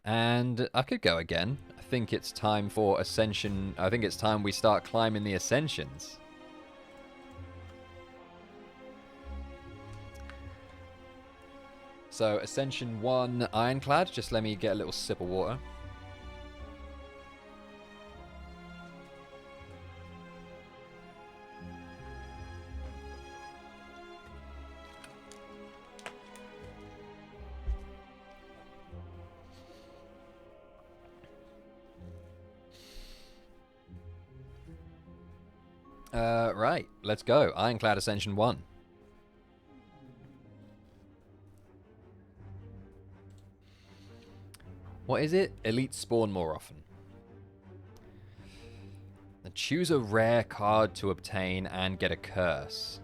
And I could go again. I think it's time for Ascension. I think it's time we start climbing the Ascensions. So, Ascension 1, Ironclad. Just let me get a little sip of water. Right, let's go. Ironclad Ascension 1. What is it? Elite spawn more often. And choose a rare card to obtain and get a curse.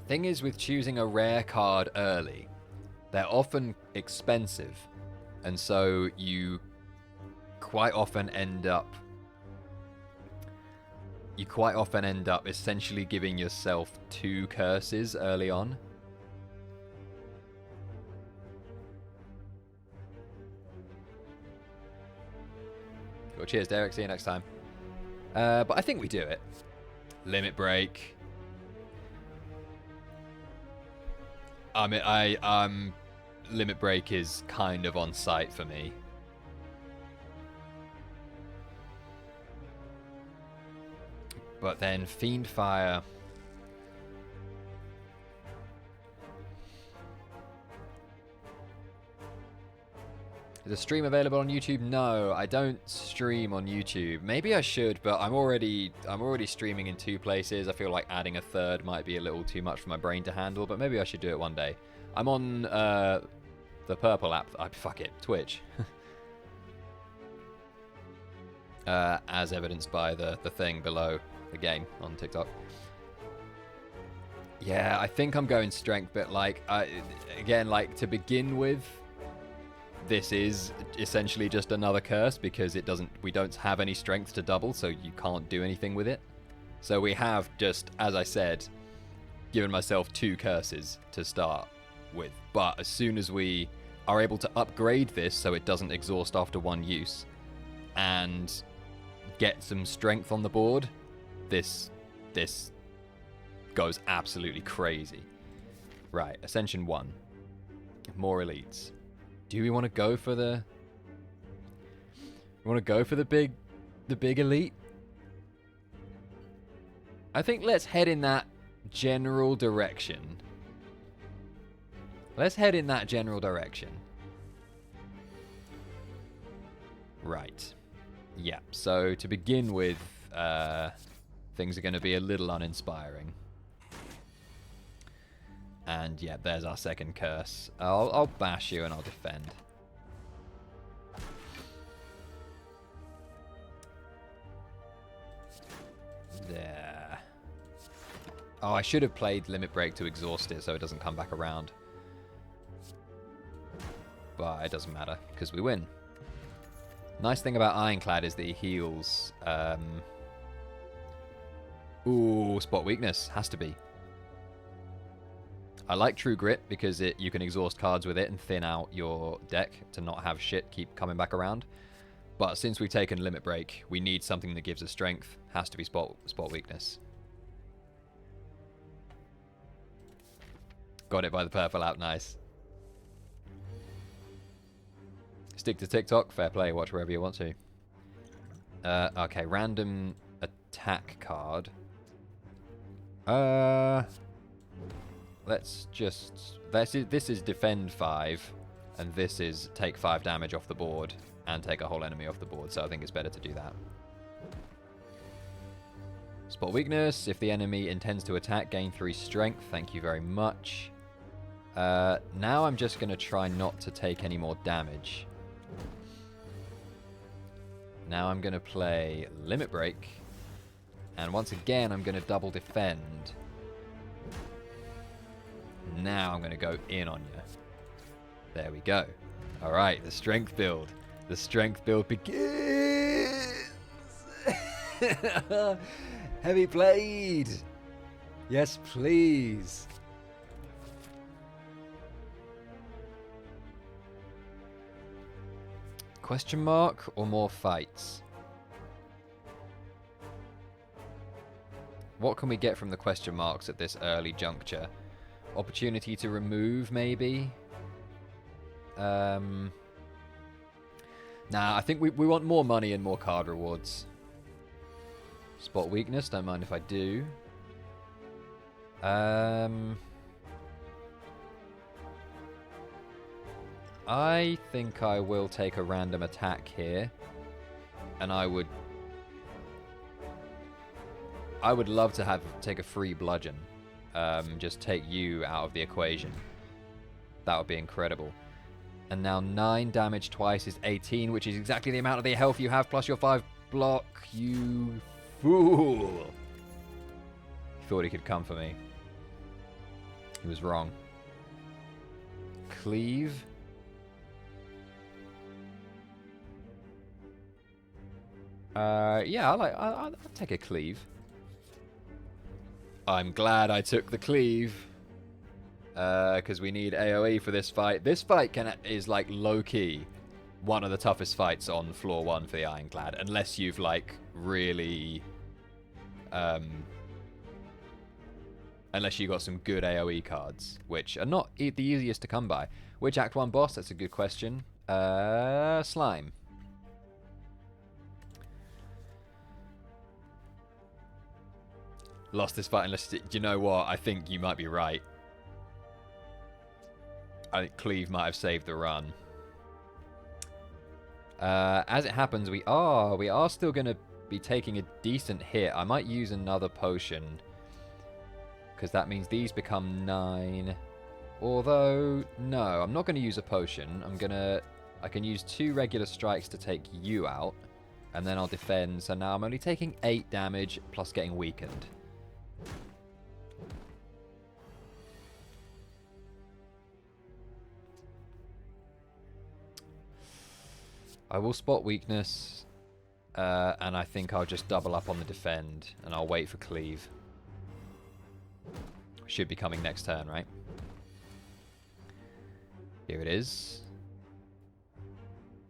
Thing is with choosing a rare card early, they're often expensive. And so you quite often end up essentially giving yourself 2 curses early on. Well, cheers, Derek. See you next time. But I think we do it. Limit break. I mean, limit break is kind of on site for me. But then Fiendfire. Is the stream available on YouTube? No, I don't stream on YouTube. Maybe I should, but I'm already streaming in 2 places. I feel like adding a third might be a little too much for my brain to handle, but maybe I should do it one day. I'm on the purple app. Fuck it, Twitch. As evidenced by the thing below the game on TikTok. Yeah, I think I'm going strength, but like, again, like to begin with, this is essentially just another curse because we don't have any strength to double, so you can't do anything with it. So we have just, as I said, given myself 2 curses to start with. But as soon as we are able to upgrade this so it doesn't exhaust after 1 use and get some strength on the board, this goes absolutely crazy. Right, Ascension 1. More elites. Do we want to go for the... We want to go for the big elite? I think let's head in that general direction. Let's head in that general direction. Right. Yeah, so to begin with, things are going to be a little uninspiring. And yeah, there's our second curse. I'll bash you and I'll defend. There. Oh, I should have played Limit Break to exhaust it so it doesn't come back around. But it doesn't matter, because we win. Nice thing about Ironclad is that he heals... Ooh, spot weakness. Has to be. I like True Grit because you can exhaust cards with it and thin out your deck to not have shit keep coming back around. But since we've taken Limit Break, we need something that gives us strength. Has to be spot weakness. Got it by the purple out. Nice. Stick to TikTok. Fair play. Watch wherever you want to. Okay, random attack card. Let's just... This is defend 5, and this is take 5 damage off the board and take a whole enemy off the board, so I think it's better to do that. Spot weakness. If the enemy intends to attack, gain 3 strength. Thank you very much. Now I'm just going to try not to take any more damage. Now I'm going to play Limit Break. And once again, I'm going to double defend. Now I'm going to go in on you. There we go. All right, the strength build. The strength build begins. Heavy blade. Yes, please. Question mark or more fights? What can we get from the question marks at this early juncture? Opportunity to remove, maybe? Nah, I think we want more money and more card rewards. Spot weakness, don't mind if I do. I think I will take a random attack here. And I would love to take a free bludgeon. Just take you out of the equation. That would be incredible. And now 9 damage twice is 18, which is exactly the amount of the health you have plus your 5 block. You fool. He thought he could come for me. He was wrong. Cleave. Yeah, I'll take a cleave. I'm glad I took the cleave. Because we need AoE for this fight. This fight is like low-key one of the toughest fights on floor 1 for the Ironclad. Unless you've like really... unless you got some good AoE cards. Which are not the easiest to come by. Which Act 1 boss? That's a good question. Slime. Lost this fight unless... Do you know what? I think you might be right. I think Cleave might have saved the run. As it happens, we are still going to be taking a decent hit. I might use another potion. Because that means these become 9. Although, no, I'm not going to use a potion. I can use 2 regular strikes to take you out. And then I'll defend. So now I'm only taking 8 damage plus getting weakened. I will spot weakness, and I think I'll just double up on the defend, and I'll wait for cleave. Should be coming next turn, right? Here it is.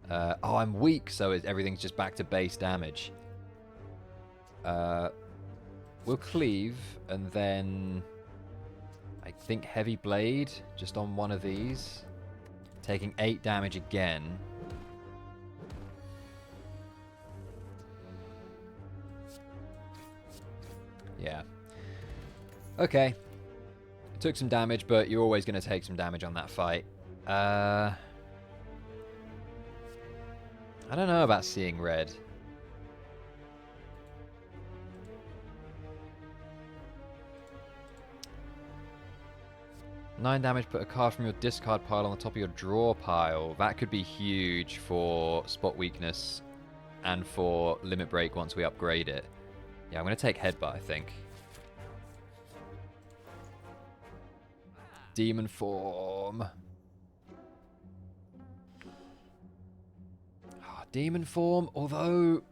Oh, I'm weak, so everything's just back to base damage. We'll cleave, and then I think heavy blade, just on one of these. Taking 8 damage again. Yeah. Okay. Took some damage, but you're always going to take some damage on that fight. I don't know about seeing red. Nine damage, put a card from your discard pile on the top of your draw pile. That could be huge for spot weakness and for limit break once we upgrade it. Yeah, I'm going to take Headbutt, I think. Demon form. Oh, demon form, although...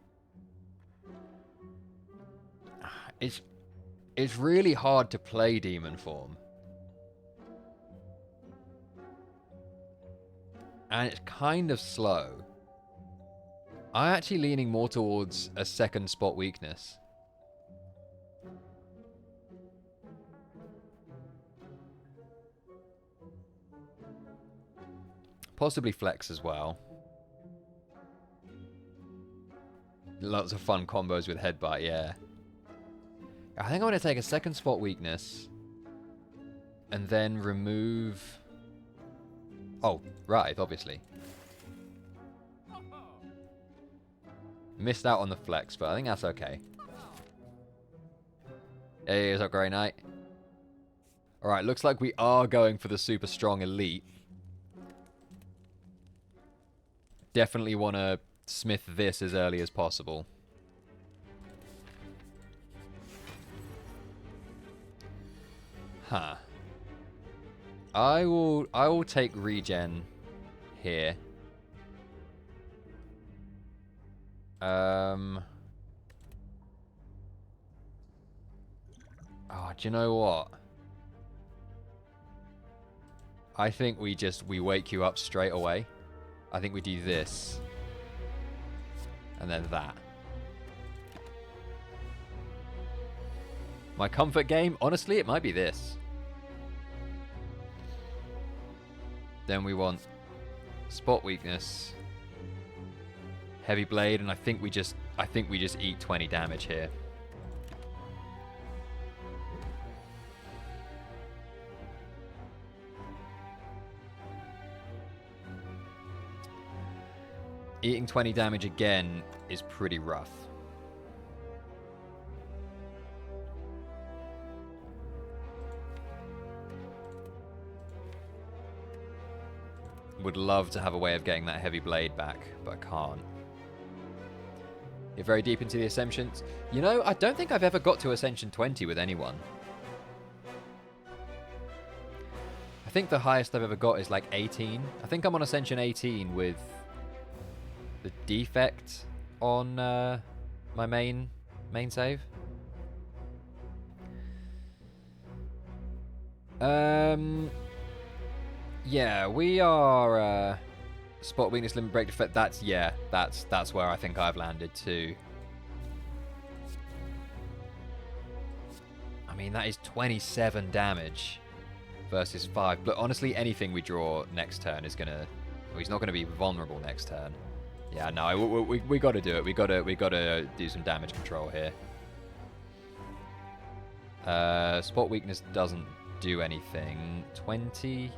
It's really hard to play demon form. And it's kind of slow. I'm actually leaning more towards a second spot weakness. Possibly flex as well. Lots of fun combos with headbutt, yeah. I think I'm going to take a second spot weakness. And then remove... Oh, Writhe, obviously. Missed out on the flex, but I think that's okay. Hey, what's up, Grey Knight? Alright, looks like we are going for the super strong elite. Definitely want to smith this as early as possible. Huh. I will take regen here. Oh, do you know what? I think we wake you up straight away. I think we do this. And then that. My comfort game? Honestly, it might be this. Then we want spot weakness, heavy blade, and I think we just eat 20 damage here. Eating 20 damage again is pretty rough. Would love to have a way of getting that heavy blade back, but I can't. You're very deep into the Ascensions. You know, I don't think I've ever got to Ascension 20 with anyone. I think the highest I've ever got is like 18. I think I'm on Ascension 18 with the defect on my main save. Yeah, we are spot weakness, limit break defect. That's where I think I've landed too. I mean, that is 27 damage versus 5. But honestly, anything we draw next turn is gonna. Well, he's not gonna be vulnerable next turn. Yeah, no, we got to do it. We got to do some damage control here. Spot weakness doesn't do anything. 20.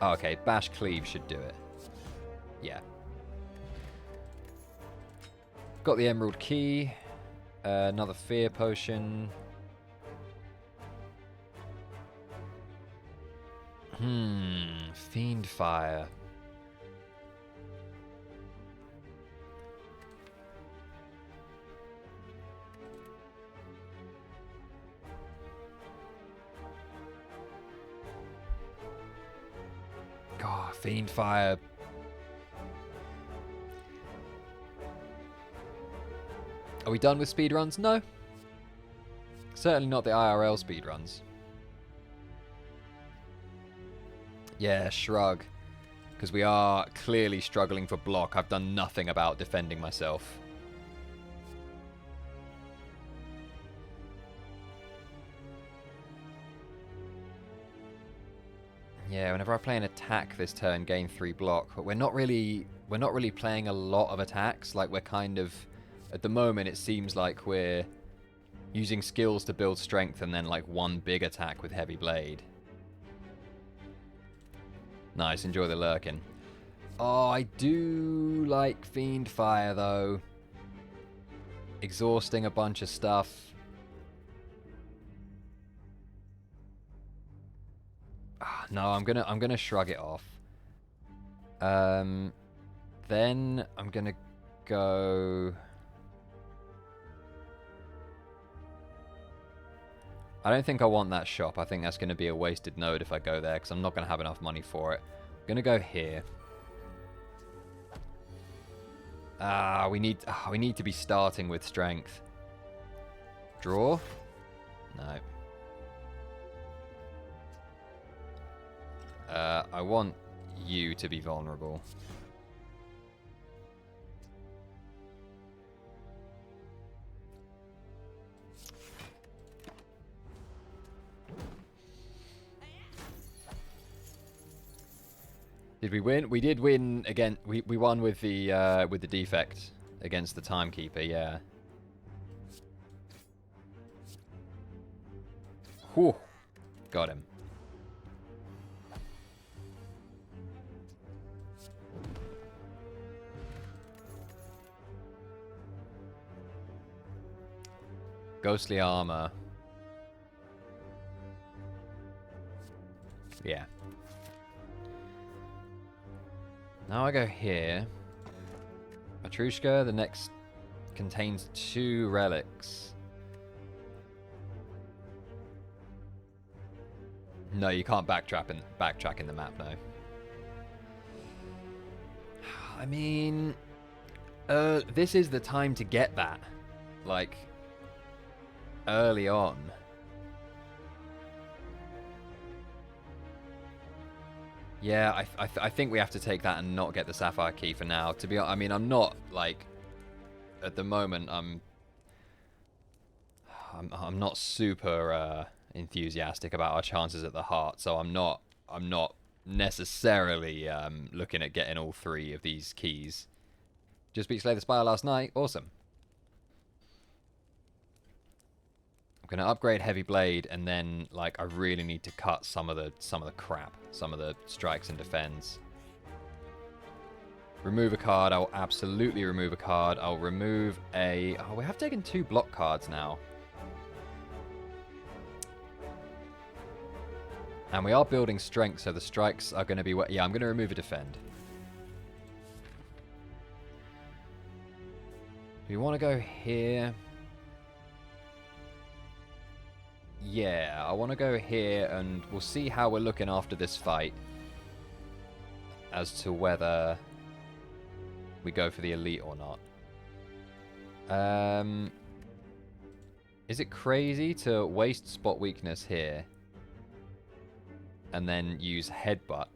Oh, okay, Bash Cleave should do it. Yeah. Got the Emerald Key. Another Fear Potion. Fiend Fire. God, Fiend Fire. Are we done with speedruns? No. Certainly not the IRL speedruns. Yeah, shrug. Because we are clearly struggling for block. I've done nothing about defending myself. Yeah, whenever I play an attack this turn, gain 3 block, but we're not really playing a lot of attacks. Like, we're kind of, at the moment it seems like we're using skills to build strength and then like one big attack with heavy blade. Nice, enjoy the lurking. Oh, I do like Fiend Fire though. Exhausting a bunch of stuff. No, I'm gonna shrug it off. Then I'm gonna go. I don't think I want that shop. I think that's gonna be a wasted node if I go there because I'm not gonna have enough money for it. I'm gonna go here. We need to be starting with strength. Draw? No. I want you to be vulnerable. Did we win? We did win again. We won with the defect against the timekeeper. Yeah. Whew. Got him. Ghostly armor. Yeah. Now I go here. Matrushka, the next contains 2 relics. No, you can't backtrack in the map, no. I mean, this is the time to get that. Like, early on. Yeah, I think we have to take that and not get the Sapphire Key for now. To be honest, I mean, I'm not, like, at the moment, I'm not super enthusiastic about our chances at the heart, so I'm not necessarily looking at getting all 3 of these keys. Just beat Slay the Spire last night. Awesome. I'm gonna upgrade Heavy Blade, and then like I really need to cut some of the crap, some of the strikes and defends. Remove a card. I'll absolutely remove a card. I'll remove a... Oh, we have taken 2 block cards now. And we are building strength, so the strikes are going to be... Yeah, I'm going to remove a defend. Do we want to go here? Yeah, I want to go here, and we'll see how we're looking after this fight as to whether we go for the elite or not. Is it crazy to waste spot weakness here and then use headbutt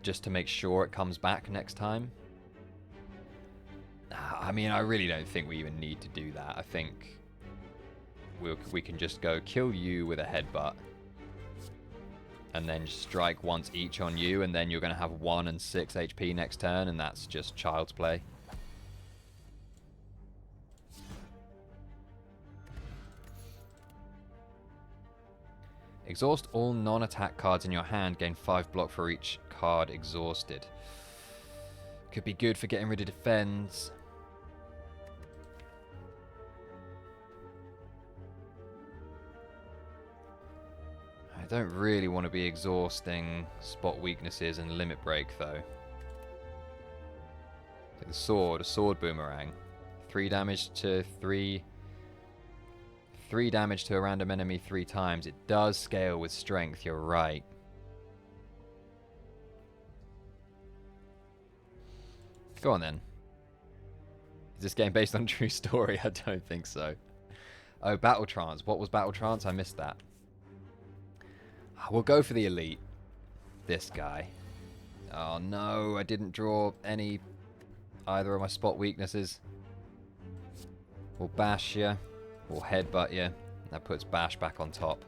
just to make sure it comes back next time? I mean, I really don't think we even need to do that. I think we can just go kill you with a headbutt and then strike once each on you, and then you're going to have 1 and 6 HP next turn, and that's just child's play. Exhaust all non-attack cards in your hand. Gain 5 block for each card exhausted. Could be good for getting rid of defends. I don't really want to be exhausting spot weaknesses and limit break, though. Take the sword, a sword boomerang. 3 damage to 3 damage to a random enemy 3 times. It does scale with strength, you're right. Go on then. Is this game based on true story? I don't think so. Oh, Battle Trance. What was Battle Trance? I missed that. We'll go for the elite. This guy. Oh no, I didn't draw either of my spot weaknesses. We'll bash you. We'll headbutt you. That puts bash back on top.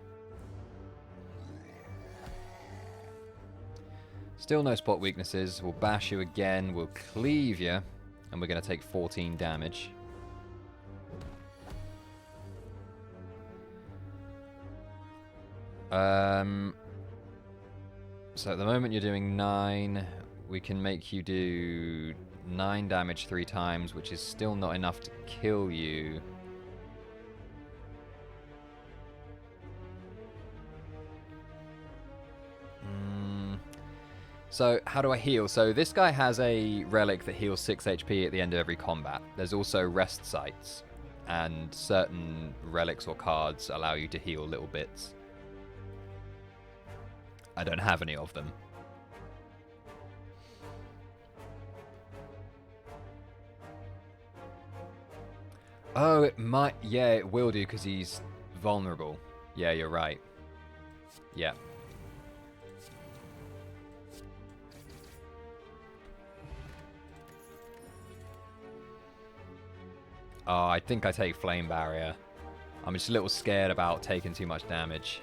Still no spot weaknesses. We'll bash you again. We'll cleave you. And we're going to take 14 damage. So at the moment you're doing 9. We can make you do 9 damage 3 times, which is still not enough to kill you. So how do I heal? So this guy has a relic that heals 6 HP at the end of every combat. There's also rest sites, and certain relics or cards allow you to heal little bits. I don't have any of them. Oh, it might... Yeah, it will do because he's vulnerable. Yeah, you're right. Yeah. Oh, I think I take Flame Barrier. I'm just a little scared about taking too much damage.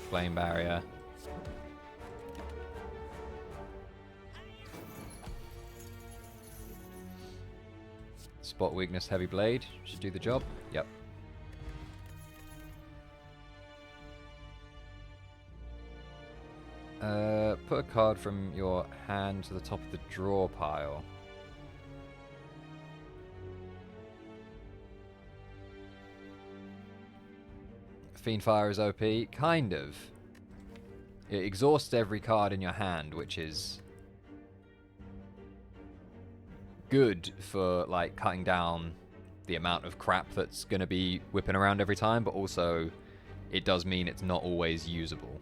Flame Barrier. Spot Weakness, Heavy Blade. Should do the job. Yep. Put a card from your hand to the top of the draw pile. Fiendfire is OP. Kind of. It exhausts every card in your hand, which is good for like cutting down the amount of crap that's going to be whipping around every time, but also it does mean it's not always usable.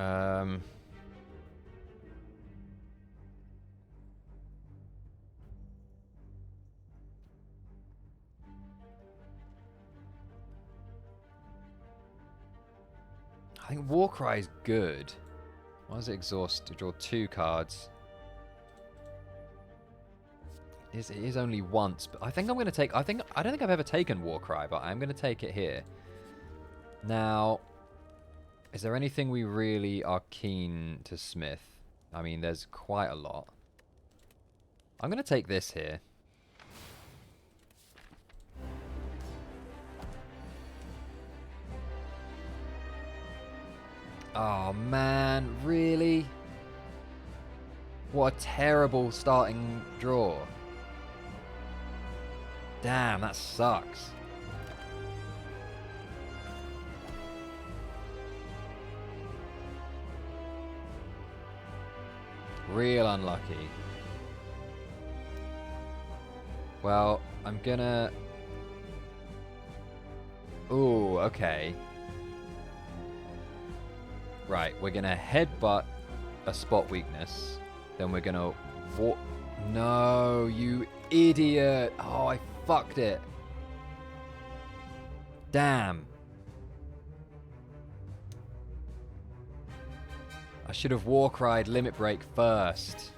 I think Warcry is good. Why does it exhaust to draw 2 cards? It is only once, but I think I'm going to take... I don't think I've ever taken Warcry, but I'm going to take it here. Now, is there anything we really are keen to smith? I mean, there's quite a lot. I'm going to take this here. Oh, man. Really? What a terrible starting draw. Damn, that sucks. Real unlucky. Well, I'm gonna... Ooh, okay. Right, we're gonna headbutt a spot weakness. Then we're gonna walk... No, you idiot! Oh, I fucked it. Damn. I should have Warcried Limit Break first.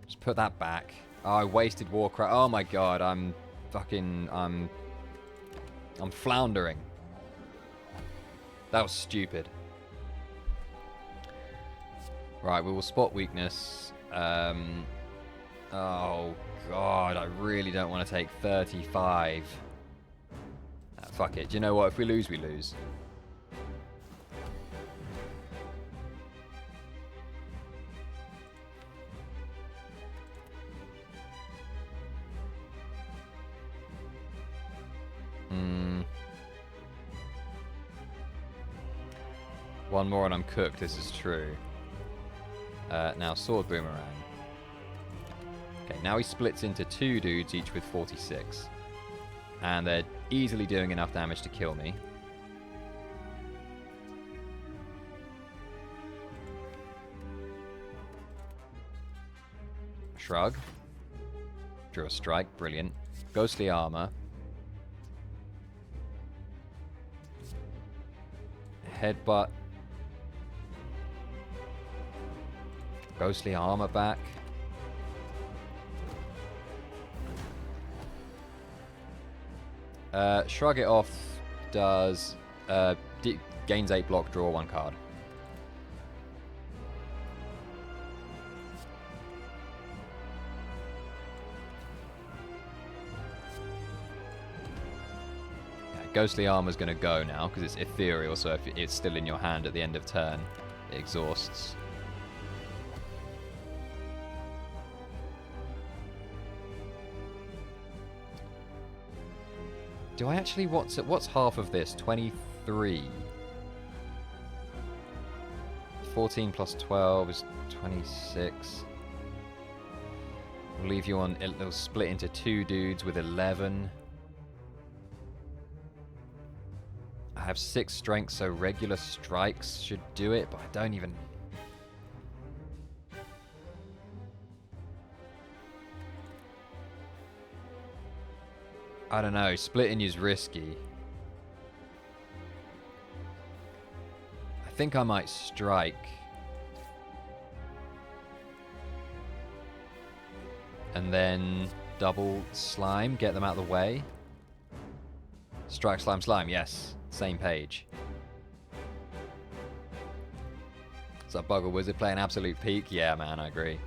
Just put that back. Oh, I wasted Warcry. Oh my god, I'm fucking... I'm floundering. That was stupid. Right, we will spot weakness. Oh god, I really don't want to take 35. Fuck it. Do you know what? If we lose, we lose. One more and I'm cooked, this is true. Now, Sword Boomerang. Okay, now he splits into 2 dudes, each with 46. And they're easily doing enough damage to kill me. Shrug. Drew a strike, brilliant. Ghostly Armor. Headbutt. Ghostly Armor back. Shrug it off does gains 8 block, draw 1 card. Ghostly Armor's going to go now because it's ethereal, so if it's still in your hand at the end of turn, it exhausts. Do I actually... What's half of this? 23. 14 plus 12 is 26. We'll leave you on... It'll split into 2 dudes with 11. I have 6 strength, so regular strikes should do it, but I don't even... I don't know, splitting you's risky. I think I might strike. And then double slime, get them out of the way. Strike, slime, slime, yes. Same page. Is that Bugger Wizard playing absolute peak? Yeah, man, I agree.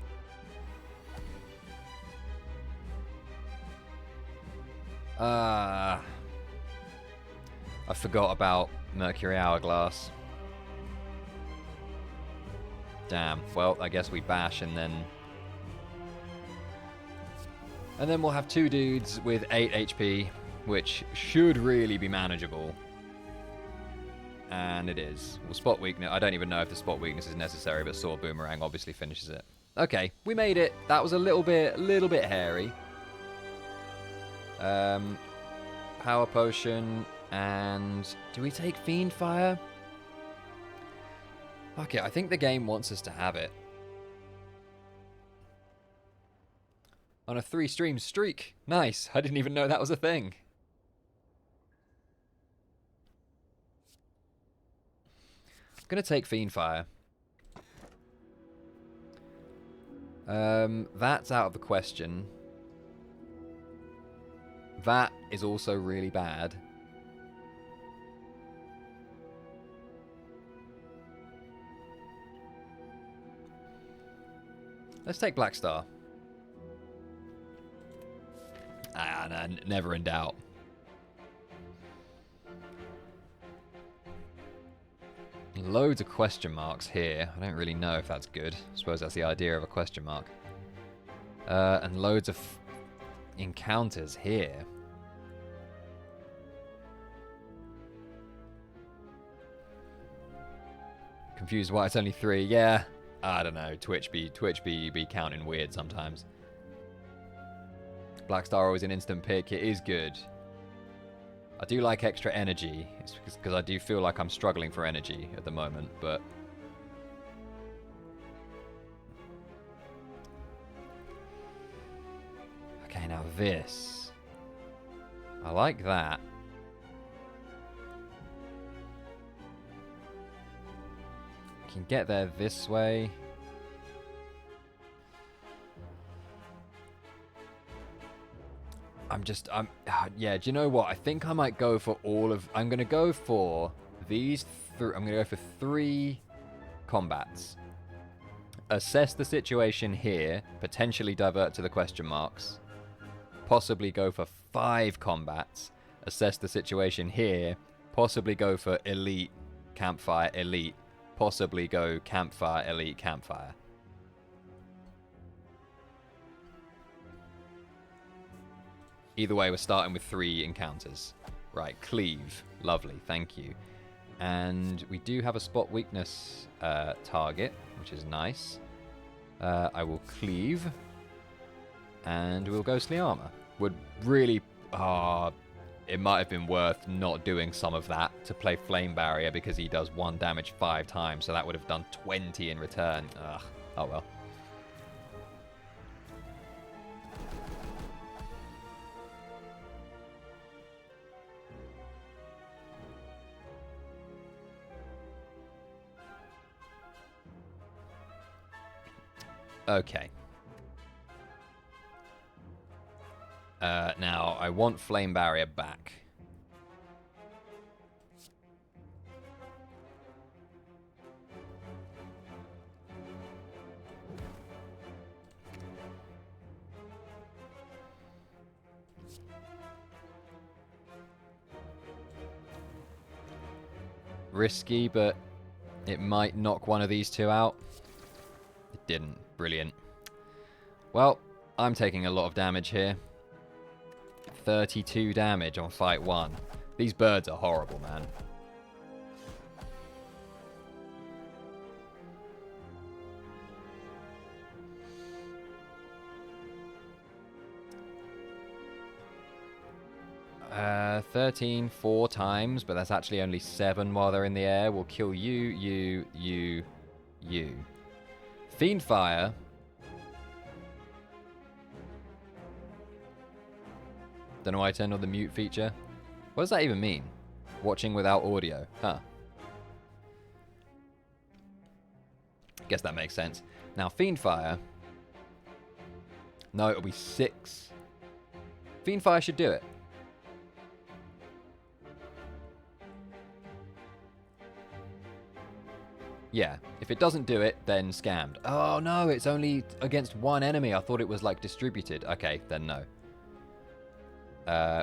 I forgot about Mercury Hourglass. Damn. Well, I guess we bash and then... And then we'll have 2 dudes with 8 HP, which should really be manageable. And it is. We'll spot weakness. I don't even know if the spot weakness is necessary, but Sword Boomerang obviously finishes it. Okay, we made it. That was a little bit hairy. Power Potion, and do we take Fiend Fire? Okay, I think the game wants us to have it. On a 3-stream streak. Nice. I didn't even know that was a thing. Gonna take Fiendfire. That's out of the question. That is also really bad. Let's take Black Star. Ah, no, never in doubt. Loads of question marks here. I don't really know if that's good. I suppose that's the idea of a question mark. And loads of encounters here. Confused why it's only 3. Yeah, I don't know. Twitch be counting weird sometimes. Black Star always an instant pick. It is good. I do like extra energy. It's because I do feel like I'm struggling for energy at the moment, but... Okay, now this. I like that. Can get there this way. Yeah, do you know what? I think I might go for all of... I'm going to go for these... I'm going to go for 3 combats. Assess the situation here. Potentially divert to the question marks. Possibly go for 5 combats. Assess the situation here. Possibly go for elite, campfire, elite. Possibly go campfire, elite, campfire. Either way, we're starting with 3 encounters. Right, cleave. Lovely, thank you. And we do have a spot weakness target, which is nice. I will cleave. And we'll Ghostly Armor. Would really... it might have been worth not doing some of that to play Flame Barrier because he does 1 damage 5 times, so that would have done 20 in return. Ugh. Oh well. Okay. Now, I want Flame Barrier back. Risky, but it might knock one of these 2 out. It didn't. Brilliant. Well, I'm taking a lot of damage here. 32 damage on fight 1. These birds are horrible, man. Uh, 13 4 times, but that's actually only 7 while they're in the air. We'll kill you. Fiendfire. Don't know why I turned on the mute feature. What does that even mean? Watching without audio. Huh. Guess that makes sense. Now, Fiendfire. No, it'll be 6. Fiendfire should do it. Yeah, if it doesn't do it, then scammed. Oh no, it's only against 1 enemy. I thought it was like distributed. Okay, then no.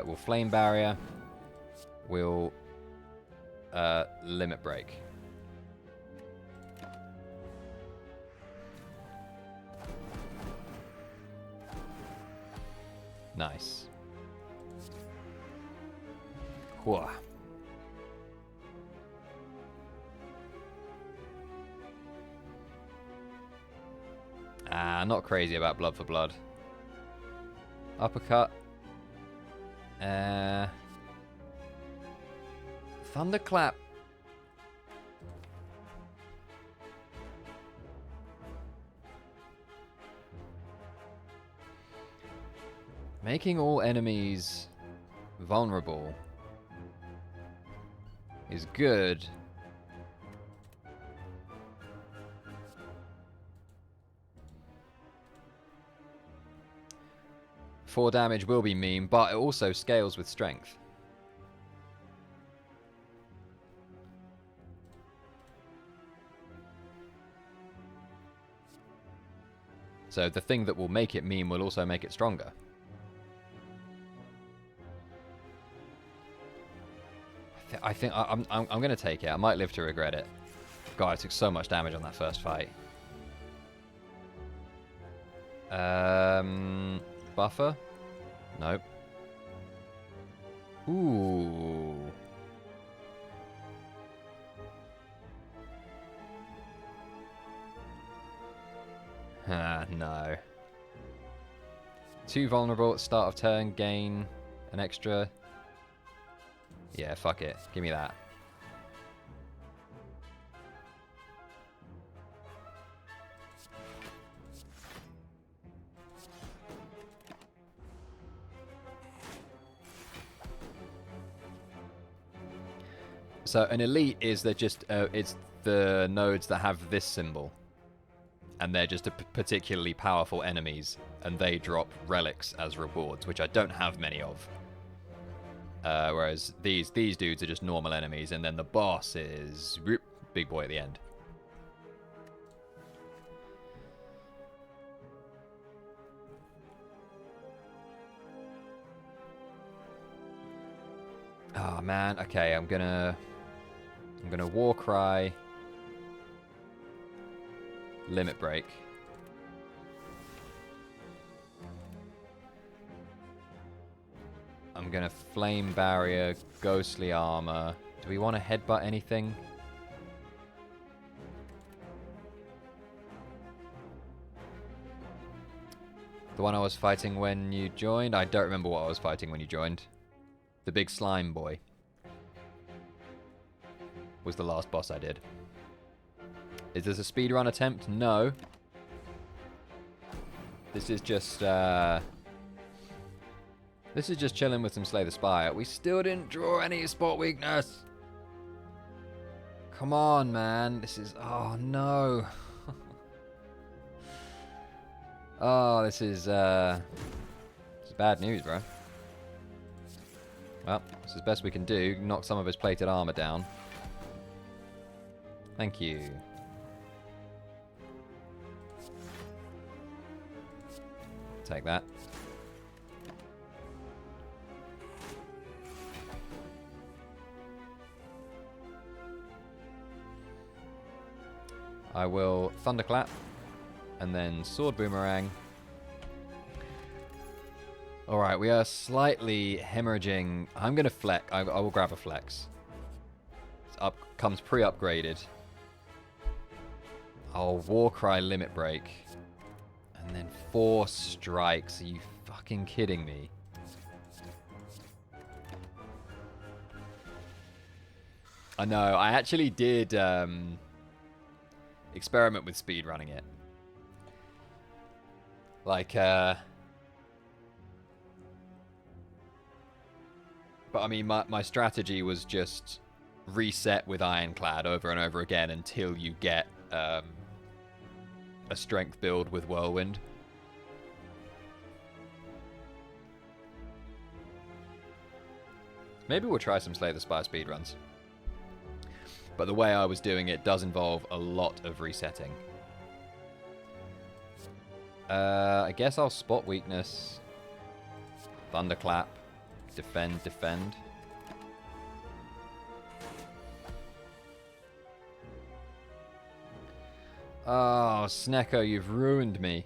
We'll Flame Barrier. We'll Limit Break. Nice. Whoa. Not crazy about blood for blood. Uppercut. Thunderclap. Making all enemies vulnerable is good. 4 damage will be mean, but it also scales with strength. So the thing that will make it mean will also make it stronger. I think I'm going to take it. I might live to regret it. God, I took so much damage on that first fight. Buffer? Nope. Ooh. Ah, no. 2 vulnerable at start of turn, gain an extra. Yeah, fuck it. Give me that. So an elite is that just it's the nodes that have this symbol, and they're just particularly powerful enemies, and they drop relics as rewards, which I don't have many of. Whereas these dudes are just normal enemies, and then the boss is big boy at the end. Oh man, okay, I'm gonna war cry, limit break. I'm gonna flame barrier, ghostly armor. Do we want to headbutt anything? The one I was fighting when you joined? I don't remember what I was fighting when you joined. The big slime boy was the last boss I did. Is this a speedrun attempt? No. This is just chilling with some Slay the Spire. We still didn't draw any spot weakness. Come on, man. This is... Oh, no. Oh, this is bad news, bro. Well, this is best we can do. Knock some of his plated armor down. Thank you. Take that. I will Thunderclap, and then Sword Boomerang. Alright, we are slightly hemorrhaging. I'm going to flex. I will grab a flex. It's up, comes pre-upgraded. I'll Warcry Limit Break. And then 4 strikes. Are you fucking kidding me? I know, I actually did experiment with speedrunning it. Like, but I mean, my strategy was just reset with Ironclad over and over again until you get a strength build with Whirlwind. Maybe we'll try some Slay the Spire speedruns. But the way I was doing it does involve a lot of resetting. I guess I'll spot weakness. Thunderclap. Defend, defend. Oh, Snecko, you've ruined me.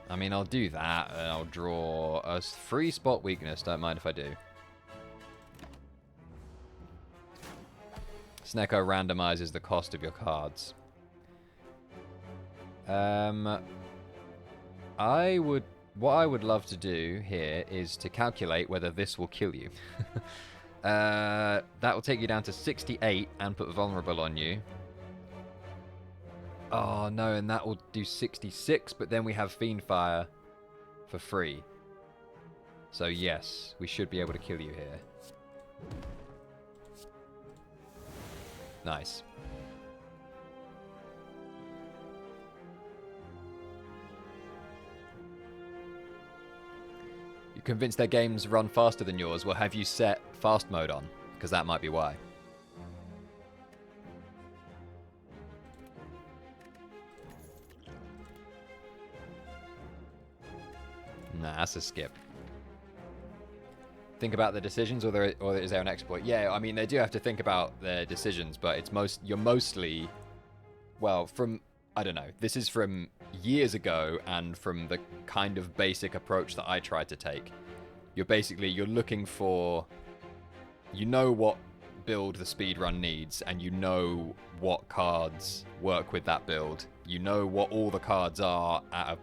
I mean, I'll do that, and I'll draw a free spot weakness. Don't mind if I do. Snecko randomizes the cost of your cards. What I would love to do here is to calculate whether this will kill you. That will take you down to 68 and put vulnerable on you. Oh no, and that will do 66, but then we have Fiendfire for free. So yes, we should be able to kill you here. Nice. You're convinced their games run faster than yours. Well, have you set fast mode on? Because that might be why. Nah, that's a skip. Think about the decisions, or is there an exploit? Yeah, I mean, they do have to think about their decisions, but you're mostly, well, I don't know. This is from years ago, and from the kind of basic approach that I tried to take. You're looking for, you know what build the speedrun needs, and you know what cards work with that build. You know what all the cards are at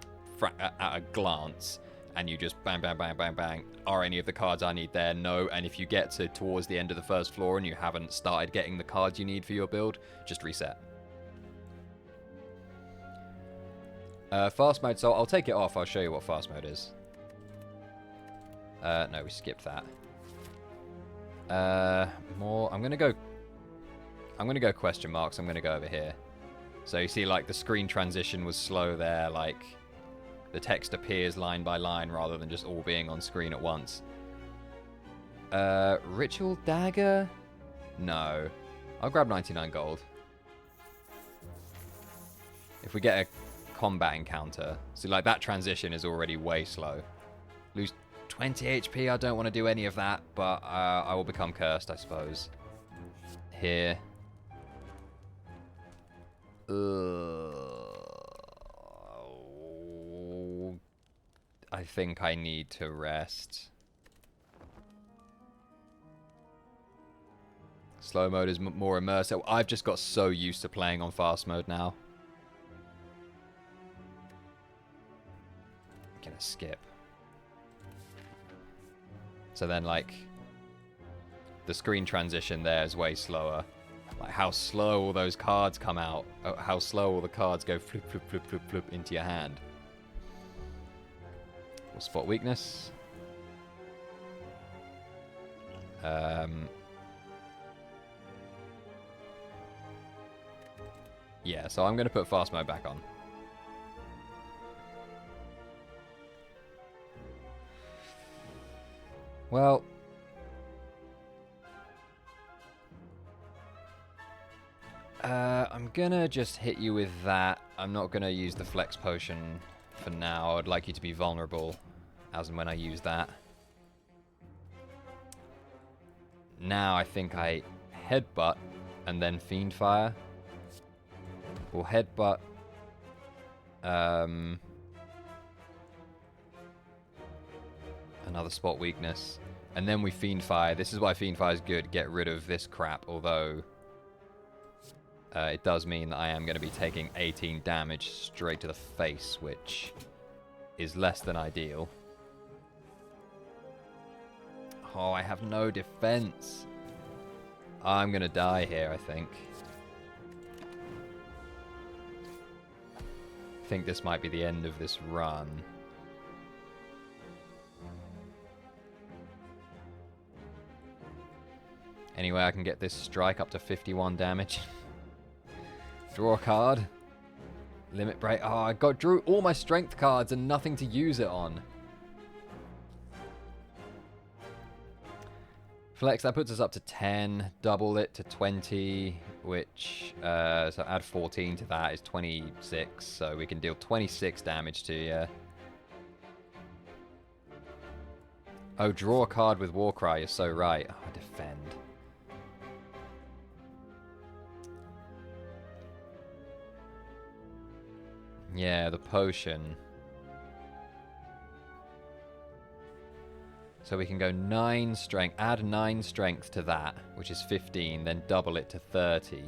a glance. And you just bang, bang, bang, bang, bang. Are any of the cards I need there? No. And if you get towards the end of the first floor and you haven't started getting the cards you need for your build, just reset. Fast mode. So I'll take it off. I'll show you what fast mode is. No, we skipped that. More. I'm gonna go question marks. I'm gonna go over here. So you see, like, the screen transition was slow there. Like, the text appears line by line rather than just all being on screen at once. Ritual Dagger? No. I'll grab 99 gold. If we get a combat encounter. See, like, that transition is already way slow. Lose 20 HP, I don't want to do any of that, but I will become cursed, I suppose. Here. I think I need to rest. Slow mode is more immersive. I've just got so used to playing on fast mode now. I'm gonna skip. So then, like, the screen transition there is way slower. Like, how slow all those cards come out. How slow all the cards go flip, flip, flip, flip, flip into your hand. We'll spot weakness. Yeah, so I'm going to put fast mode back on. Well, I'm gonna just hit you with that. I'm not gonna use the flex potion for now. I'd like you to be vulnerable as and when I use that. Now I think I headbutt and then fiend fire. We'll headbutt. Another spot weakness. And then we fiend fire. This is why fiend fire is good. Get rid of this crap, although it does mean that I am going to be taking 18 damage straight to the face, which is less than ideal. Oh, I have no defense. I'm going to die here, I think. I think this might be the end of this run. Anyway, I can get this strike up to 51 damage. Draw a card. Limit break. Oh, I drew all my strength cards and nothing to use it on. Flex, that puts us up to 10. Double it to 20, which, so add 14 to that is 26. So we can deal 26 damage to you. Oh, draw a card with Warcry. You're so right. Oh, defend. Yeah, the potion. So we can go 9 strength, add 9 strength to that, which is 15, then double it to 30.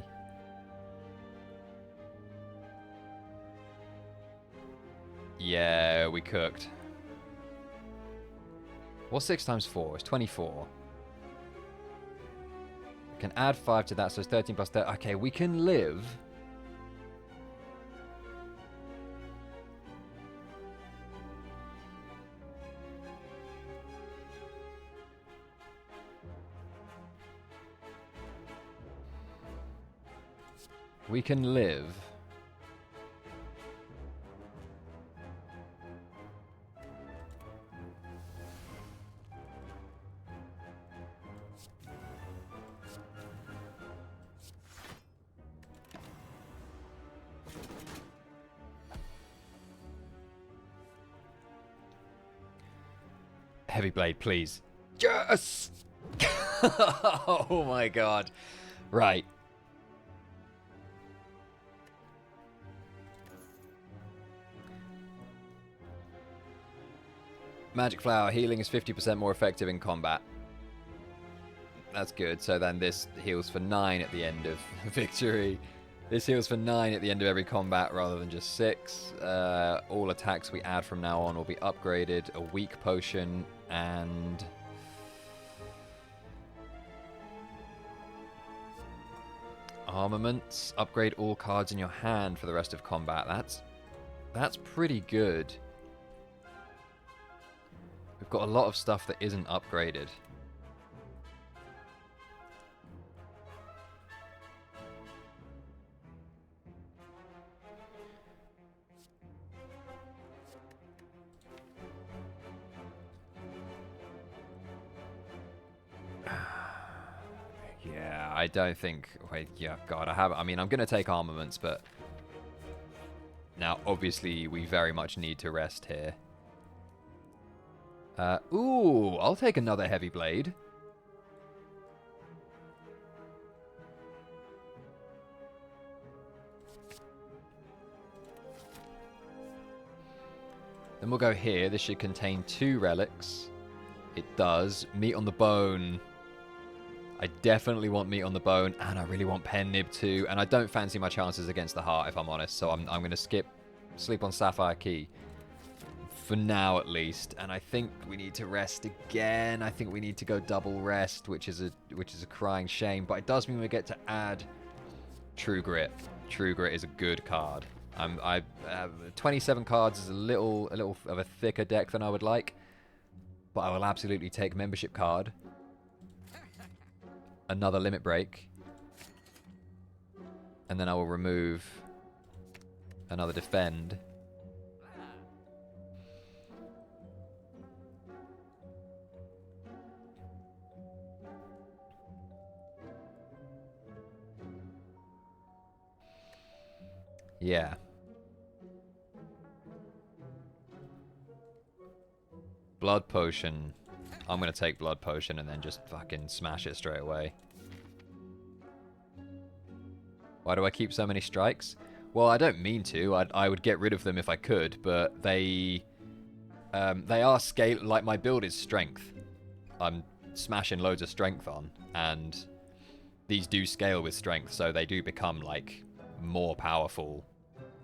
Yeah, we cooked. What's 6 times 4? It's 24. We can add 5 to that, so it's 13 plus 30. Okay, we can live. We can live. Heavy blade, please. Yes! Oh my god. Right. Magic Flower, healing is 50% more effective in combat. That's good. So then this heals for 9 at the end of victory. This heals for 9 at the end of every combat rather than just 6. All attacks we add from now on will be upgraded. A weak potion and... armaments. Upgrade all cards in your hand for the rest of combat. That's pretty good. We've got a lot of stuff that isn't upgraded. Yeah, I don't think... Wait, yeah, God, I mean, I'm going to take armaments, but... Now, obviously, we very much need to rest here. Ooh, I'll take another heavy blade. Then we'll go here. This should contain 2 relics. It does. Meat on the bone. I definitely want meat on the bone, and I really want pen nib too. And I don't fancy my chances against the heart, if I'm honest. So I'm going to skip sleep on Sapphire Key. For now, at least. And I think we need to rest again. I think we need to go double rest, which is a crying shame. But it does mean we get to add True Grit. True Grit is a good card. 27 cards is a little of a thicker deck than I would like. But I will absolutely take Membership Card. Another Limit Break. And then I will remove another Defend. Yeah. Blood Potion. I'm going to take Blood Potion and then just fucking smash it straight away. Why do I keep so many strikes? Well, I don't mean to. I would get rid of them if I could, but they are scale... Like, my build is strength. I'm smashing loads of strength on, and these do scale with strength, so they do become, like, more powerful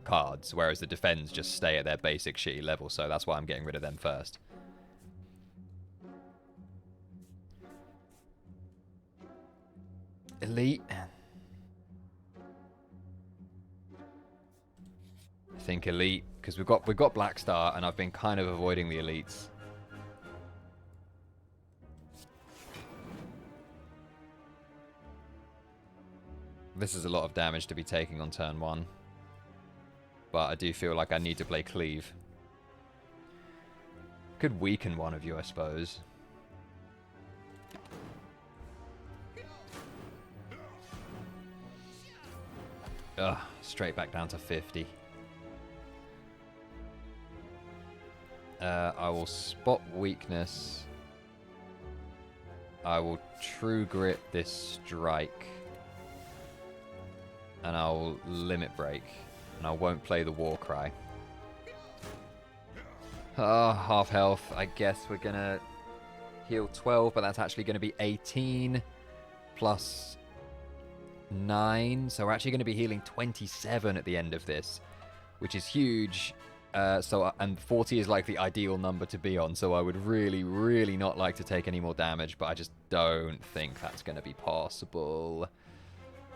cards, whereas the defends just stay at their basic shitty level, so that's why I'm getting rid of them first. Elite. I think elite, because we've got Black Star, and I've been kind of avoiding the elites. This is a lot of damage to be taking on turn 1. But I do feel like I need to play Cleave. Could weaken one of you, I suppose. Ugh, straight back down to 50. I will spot weakness. I will True Grit this strike. And I'll Limit Break. And I won't play the War Cry. Half health. I guess we're going to heal 12, but that's actually going to be 18 plus 9. So we're actually going to be healing 27 at the end of this, which is huge. And 40 is like the ideal number to be on, so I would really, really not like to take any more damage, but I just don't think that's going to be possible.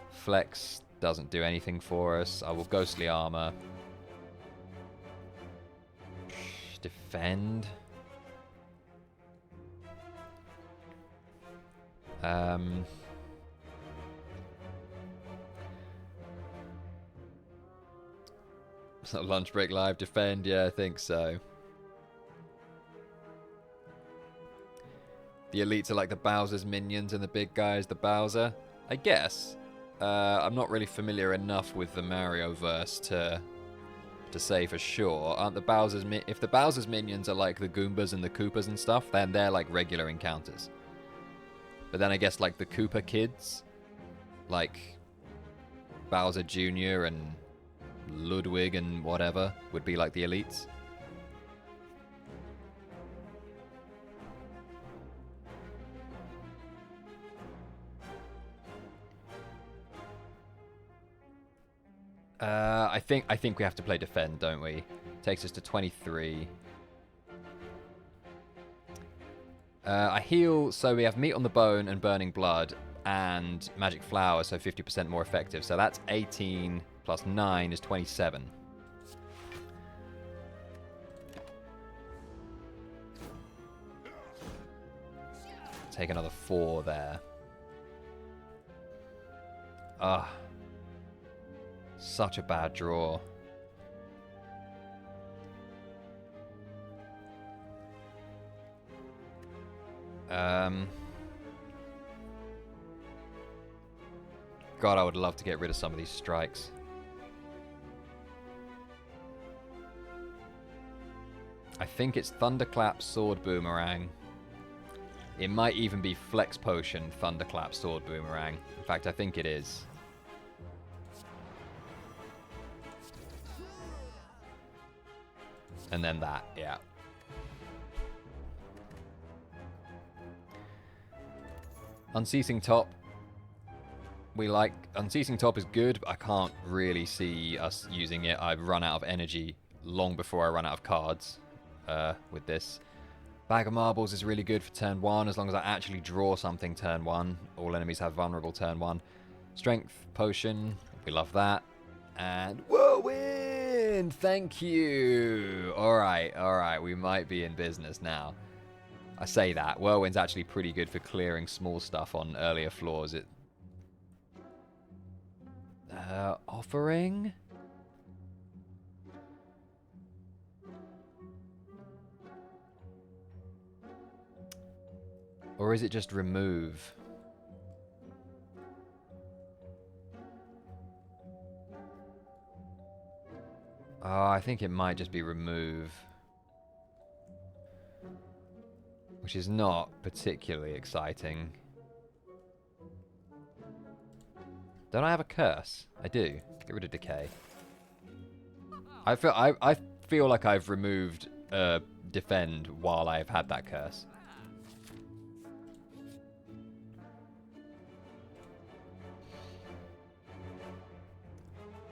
Flex doesn't do anything for us. I will Ghostly Armor. Defend. So lunch break live, defend, yeah, I think so. The elites are like the Bowser's minions and the big guy is the Bowser, I guess. I'm not really familiar enough with the Mario verse to to say for sure. Aren't the Bowser's if the Bowser's minions are like the Goombas and the Koopas and stuff, then they're like regular encounters. But then I guess like the Koopa kids, like Bowser Jr. and Ludwig and whatever, would be like the elites. I think we have to play defend, don't we? Takes us to 23. I heal, so we have meat on the bone and burning blood, and magic flower, so 50% more effective. So that's 18 plus 9 is 27. Take another 4 there. Ah. Such a bad draw. God, I would love to get rid of some of these strikes. I think it's Thunderclap, Sword Boomerang. It might even be Flex Potion, Thunderclap, Sword Boomerang. In fact, I think it is. And then that, yeah. Unceasing Top. We like... Unceasing Top is good, but I can't really see us using it. I've run out of energy long before I run out of cards with this. Bag of Marbles is really good for turn 1, as long as I actually draw something turn 1. All enemies have vulnerable turn 1. Strength Potion, we love that. And Whirlwind! Thank you! Alright, we might be in business now. I say that. Whirlwind's actually pretty good for clearing small stuff on earlier floors. It... offering? Or is it just remove? Oh, I think it might just be remove. Which is not particularly exciting. Don't I have a curse? I do. Get rid of decay. I feel like I've removed defend while I've had that curse.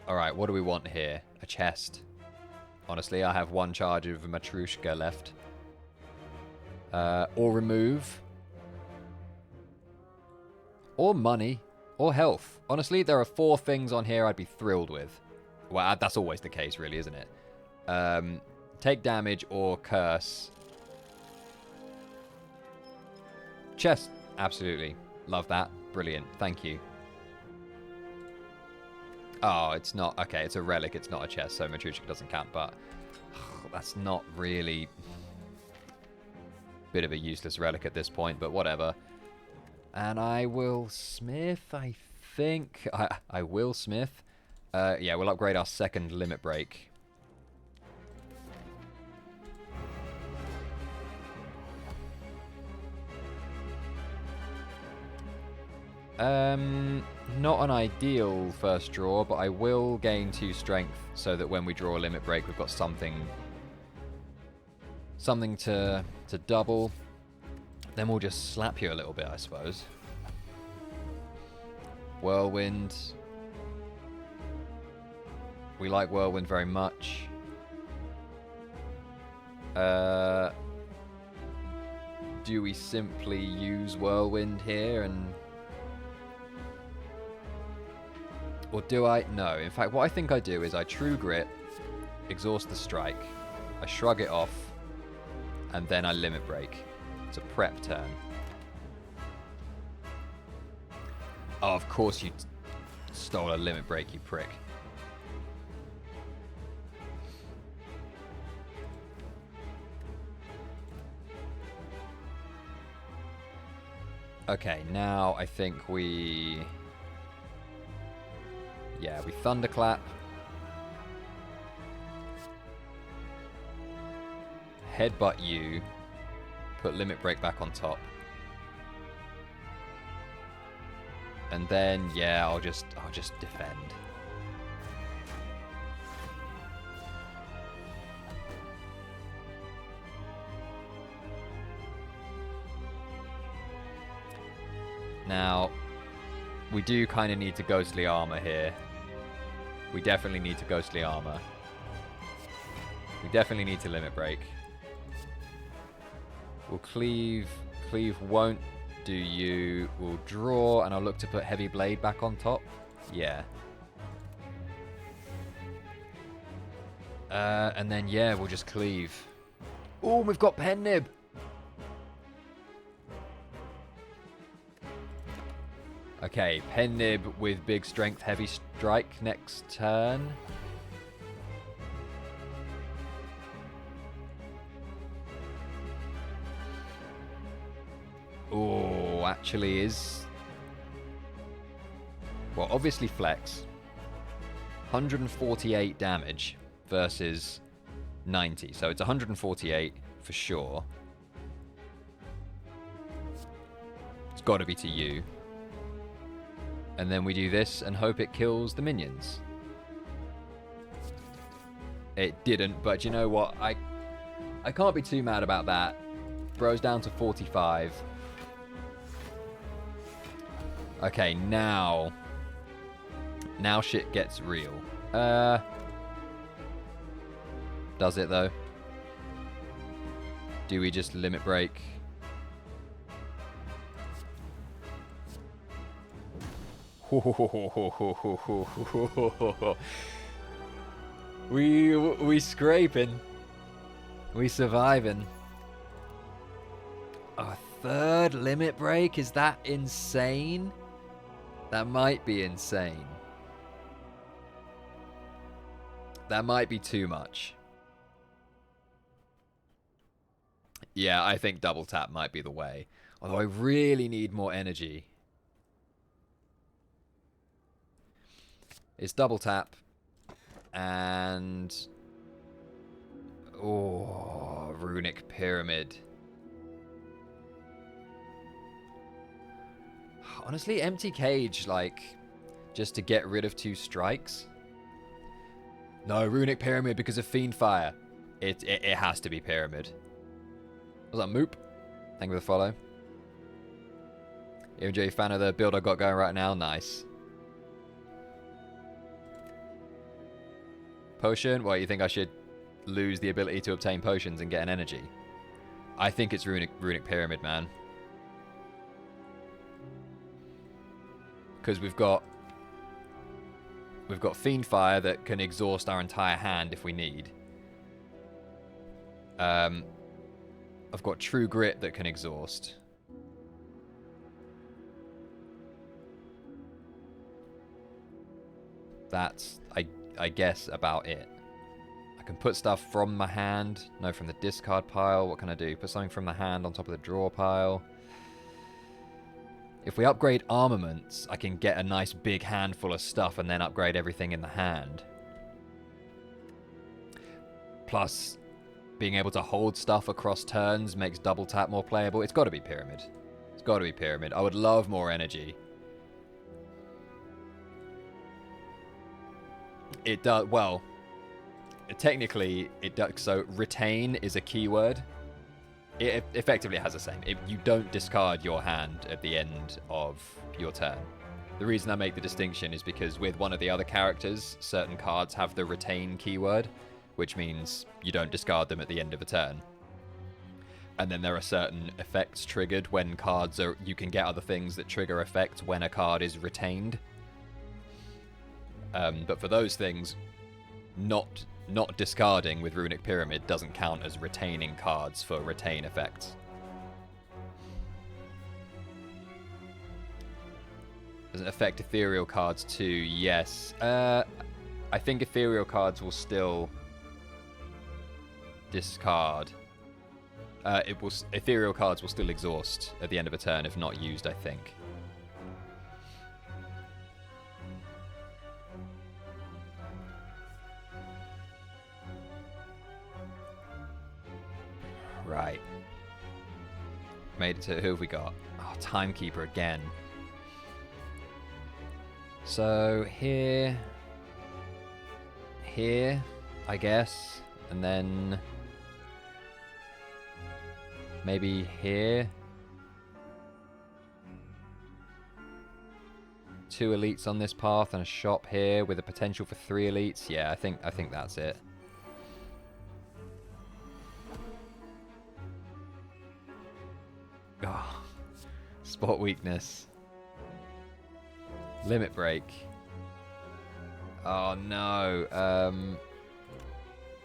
Alright, what do we want here? A chest. Honestly, I have 1 charge of Matryoshka left. Or remove. Or money. Or health. Honestly, there are 4 things on here I'd be thrilled with. Well, that's always the case, really, isn't it? Take damage or curse. Chest. Absolutely. Love that. Brilliant. Thank you. Oh, it's not... Okay, it's a relic. It's not a chest, so Matryoshka doesn't count, but... that's not really... Bit of a useless relic at this point, but whatever. And I will smith, I think. I will smith. Yeah, we'll upgrade our second limit break. Not an ideal first draw, but I will gain 2 strength so that when we draw a limit break, we've got something to double. Then we'll just slap you a little bit, I suppose. Whirlwind. We like Whirlwind very much. Do we simply use Whirlwind here and... Or do I? No. In fact, what I think I do is I True Grit, exhaust the strike, I shrug it off, and then I limit break. It's a prep turn. Oh, of course you stole a limit break, you prick. Okay, now I think we... Yeah, we Thunderclap. headbutt you, put limit break back on top. And then, yeah, I'll just defend. Now, we do kind of need to ghostly armor here. We definitely need to ghostly armor. We definitely need to limit break. We'll cleave. Cleave won't do you. We'll draw, and I'll look to put heavy blade back on top. Yeah. And then, yeah, we'll just cleave. Oh, we've got pen nib. Okay, pen nib with big strength, heavy strike next turn. Oh, actually is... Well, obviously flex. 148 damage versus 90. So it's 148 for sure. It's got to be to you. And then we do this and hope it kills the minions. It didn't, but you know what? I can't be too mad about that. Bro's down to 45. Okay, now shit gets real. Does it though? Do we just limit break? We scraping. We surviving. A third limit break? Is that insane? That might be insane. That might be too much. Yeah, I think double tap might be the way. Although I really need more energy. It's double tap. And... Oh, Runic Pyramid. Honestly, empty cage, like, just to get rid of 2 strikes. No, Runic Pyramid because of Fiend Fire. It has to be Pyramid. Was that Moop? Thank you for the follow. EMJ, fan of the build I got going right now? Nice. Potion? What, you think I should lose the ability to obtain potions and get an energy? I think it's Runic Pyramid, man. Because we've got Fiend Fire that can exhaust our entire hand if we need. I've got True Grit that can exhaust. That's, I guess, about it. I can put stuff from my hand. No, from the discard pile. What can I do? Put something from the hand on top of the draw pile. If we upgrade armaments, I can get a nice big handful of stuff and then upgrade everything in the hand. Plus, being able to hold stuff across turns makes double tap more playable. It's got to be Pyramid. It's got to be Pyramid. I would love more energy. It does, well, technically it does, so retain is a keyword. It effectively has the same. You don't discard your hand at the end of your turn. The reason I make the distinction is because with one of the other characters, certain cards have the retain keyword, which means you don't discard them at the end of a turn. And then there are certain effects triggered when cards are... You can get other things that trigger effects when a card is retained. But for those things, not discarding with Runic Pyramid doesn't count as retaining cards for retain effects. Does it affect ethereal cards too? Yes. I think ethereal cards will still discard. Ethereal cards will still exhaust at the end of a turn if not used, I think. Right. Made it to... Who have we got? Oh, Timekeeper again. So, here... Here, I guess. And then... Maybe here. 2 elites on this path and a shop here with a potential for 3 elites. Yeah, I think that's it. Oh, spot weakness. Limit break. Oh no.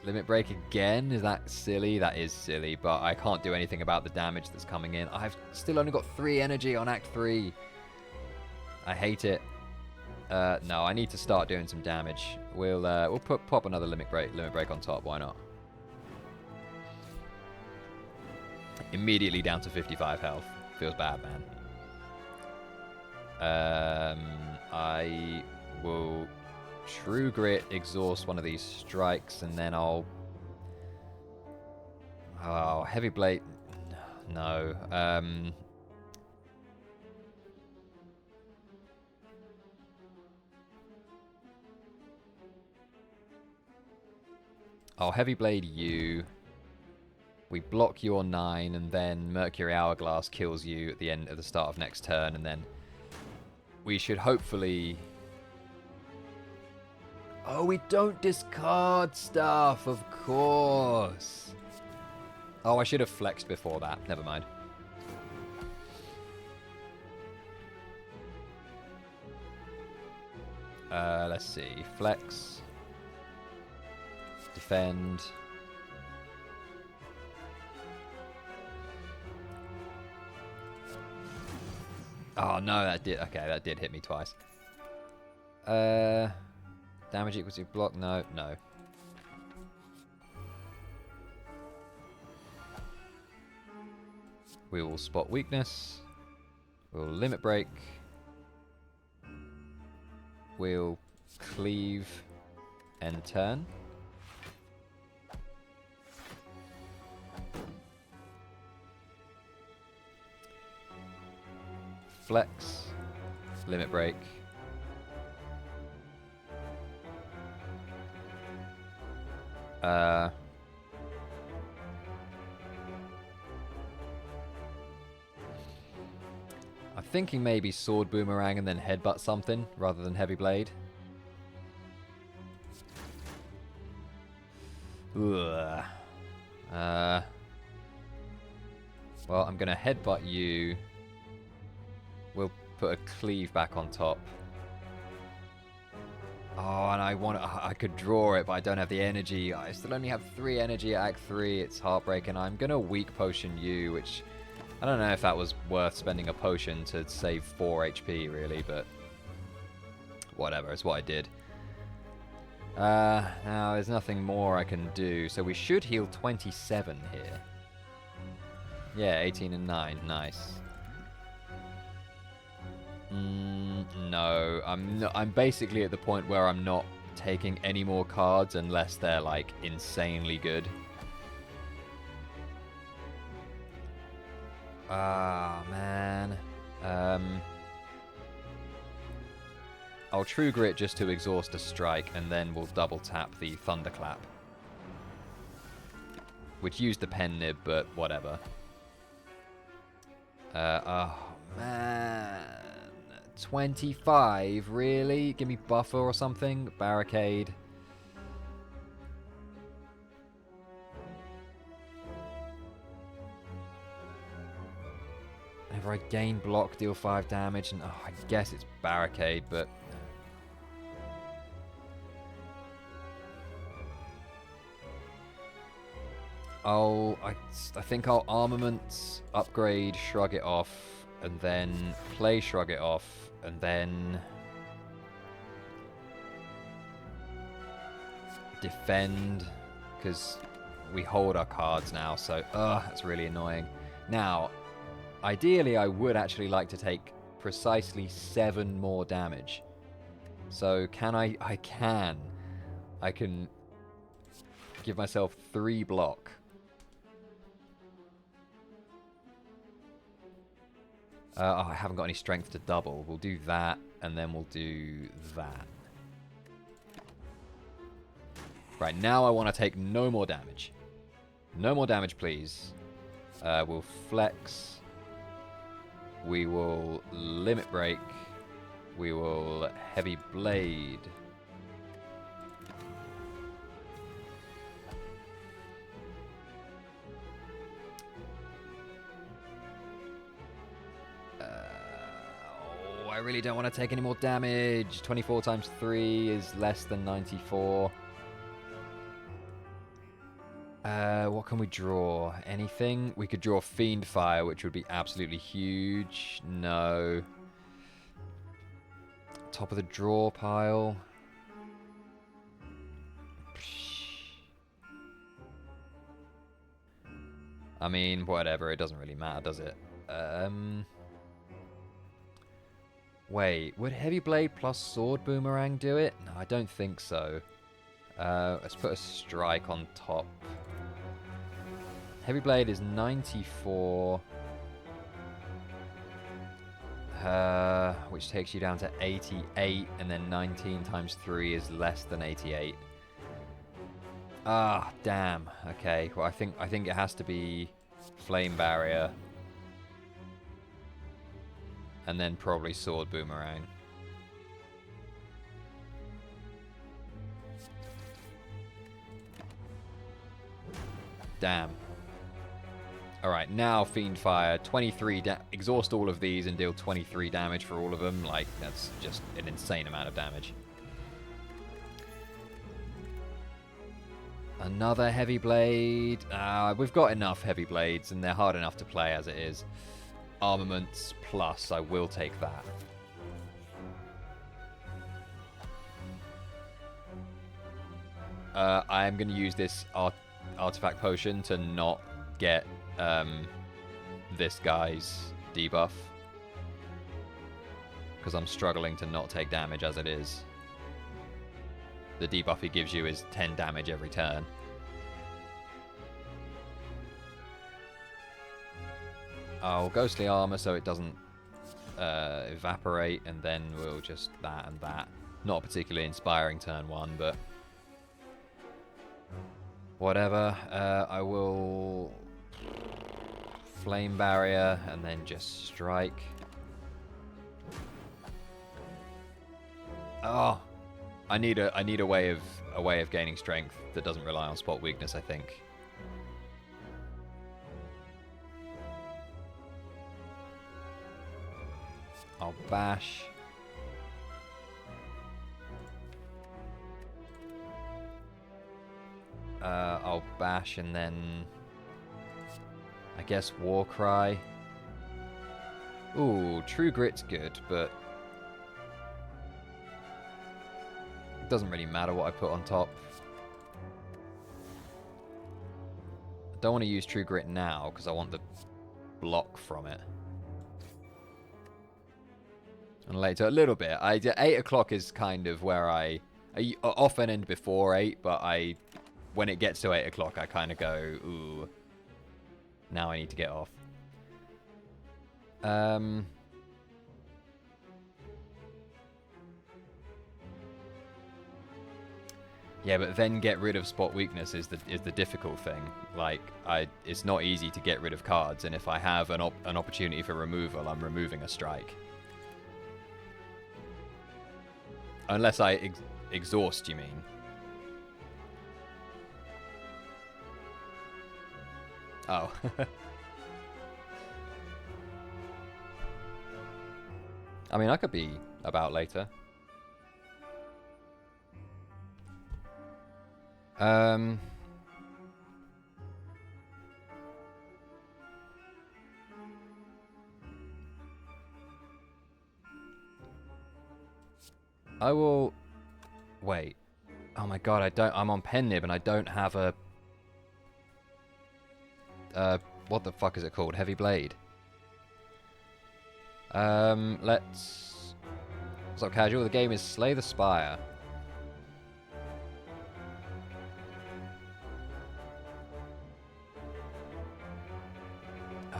Limit break again? Is that silly? That is silly, but I can't do anything about the damage that's coming in. I've still only got 3 energy on Act 3. I hate it. No, I need to start doing some damage. We'll pop another limit break on top. Why not? Immediately down to 55 health. Feels bad, man. I will True Grit, exhaust one of these strikes, and then I'll... Oh, Heavy Blade... No. I'll Heavy Blade you. We block your 9, and then Mercury Hourglass kills you at the start of next turn, and then we should hopefully... Oh, we don't discard stuff, of course. Oh, I should have flexed before that. Never mind. Let's see. Flex. Defend. Oh, no, that did... Okay, that did hit me twice. Damage equals to block? No, no. We will spot weakness. We'll limit break. We'll cleave and turn. Flex. Limit break. I'm thinking maybe Sword Boomerang and then Headbutt something rather than Heavy Blade. Ugh. Well, I'm going to Headbutt you. We'll put a Cleave back on top. Oh, and I could draw it, but I don't have the energy. I still only have 3 energy at Act 3. It's heartbreaking. I'm going to Weak Potion you, which... I don't know if that was worth spending a potion to save 4 HP, really, but... Whatever, it's what I did. Now, there's nothing more I can do, so we should heal 27 here. Yeah, 18 and 9. Nice. No, I'm basically at the point where I'm not taking any more cards unless they're, like, insanely good. Ah, man. I'll True Grit just to exhaust a strike, and then we'll double tap the Thunderclap. Which used the Pen Nib, but whatever. Oh, man. 25? Really? Give me buffer or something? Barricade. Whenever I gain block, deal 5 damage, and I guess it's barricade, but... I think I'll armaments, upgrade, shrug it off, and then play shrug it off, and then defend, because we hold our cards now, so that's really annoying. Now, ideally I would actually like to take precisely 7 more damage. So can I can give myself 3 block. Oh, I haven't got any strength to double. We'll do that, and then we'll do that. Right, now I want to take no more damage. No more damage, please. We'll flex. We will limit break. We will heavy blade. I really don't want to take any more damage. 24 times 3 is less than 94. What can we draw? Anything? We could draw Fiend Fire, which would be absolutely huge. No. Top of the draw pile. I mean, whatever. It doesn't really matter, does it? Wait, would Heavy Blade plus Sword Boomerang do it? No, I don't think so. Let's put a strike on top. Heavy Blade is 94. Which takes you down to 88, and then 19 times 3 is less than 88. Ah, damn. Okay, well I think it has to be Flame Barrier. And then probably Sword Boomerang. Damn. Alright, now Fiend Fire. 23 exhaust all of these and deal 23 damage for all of them. Like, that's just an insane amount of damage. Another Heavy Blade. We've got enough Heavy Blades, and they're hard enough to play as it is. Armaments plus, I will take that. I am going to use this artifact potion to not get this guy's debuff, because I'm struggling to not take damage as it is. The debuff he gives you is 10 damage every turn. Oh, Ghostly Armor so it doesn't evaporate, and then we'll just that and that. Not a particularly inspiring turn one, but whatever. I will Flame Barrier and then just strike. Oh, I need a way of gaining strength that doesn't rely on spot weakness, I think. I'll bash. I'll bash and then I guess War Cry. Ooh, True Grit's good, but it doesn't really matter what I put on top. I don't want to use True Grit now because I want the block from it. And later, a little bit. 8 o'clock is kind of where I often end before 8, but when it gets to 8 o'clock, I kind of go, ooh, now I need to get off. Yeah, but then get rid of spot weakness is the difficult thing. Like, it's not easy to get rid of cards, and if I have an opportunity for removal, I'm removing a strike. Unless I exhaust, you mean? Oh. I mean, I could be about later. I will... Wait. Oh my god, I'm on pen nib and I don't have a... what the fuck is it called? Heavy Blade. Let's... What's up, casual? The game is Slay the Spire.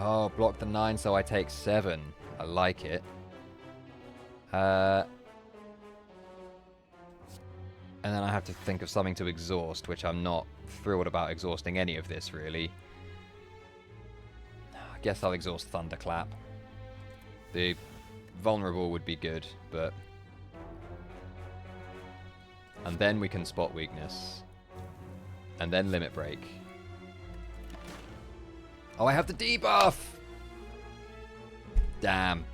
Oh, block the 9 so I take 7. I like it. And then I have to think of something to exhaust, which I'm not thrilled about exhausting any of this, really. I guess I'll exhaust Thunderclap. The vulnerable would be good, but... And then we can spot weakness. And then limit break. Oh, I have the debuff! Damn.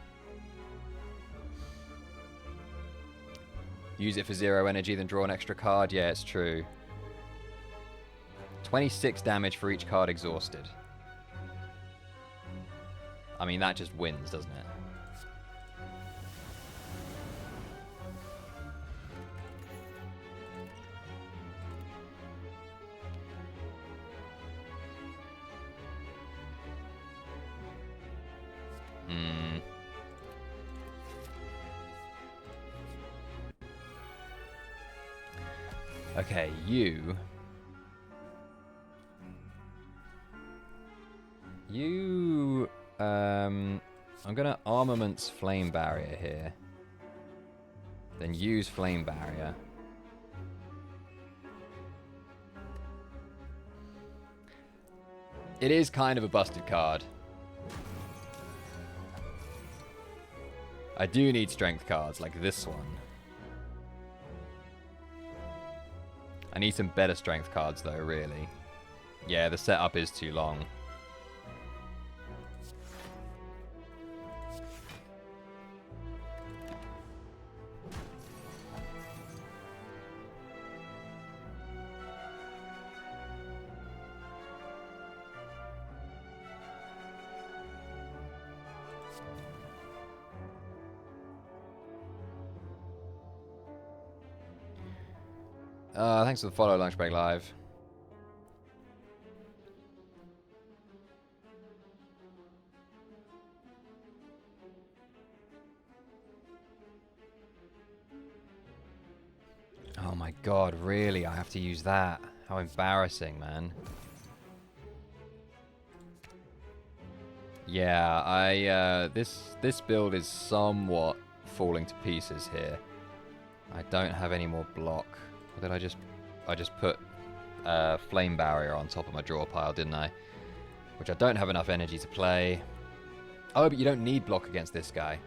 Use it for 0 energy, then draw an extra card. Yeah, it's true. 26 damage for each card exhausted. I mean, that just wins, doesn't it? Okay, you... I'm gonna Armaments Flame Barrier here. Then use Flame Barrier. It is kind of a busted card. I do need strength cards, like this one. I need some better strength cards, though, really. Yeah, the setup is too long. Thanks for the follow, Lunch Break Live. Oh my god, really? I have to use that? How embarrassing, man. Yeah, this build is somewhat falling to pieces here. I don't have any more block. Or did I just put Flame Barrier on top of my draw pile, didn't I? Which I don't have enough energy to play. Oh, but you don't need block against this guy.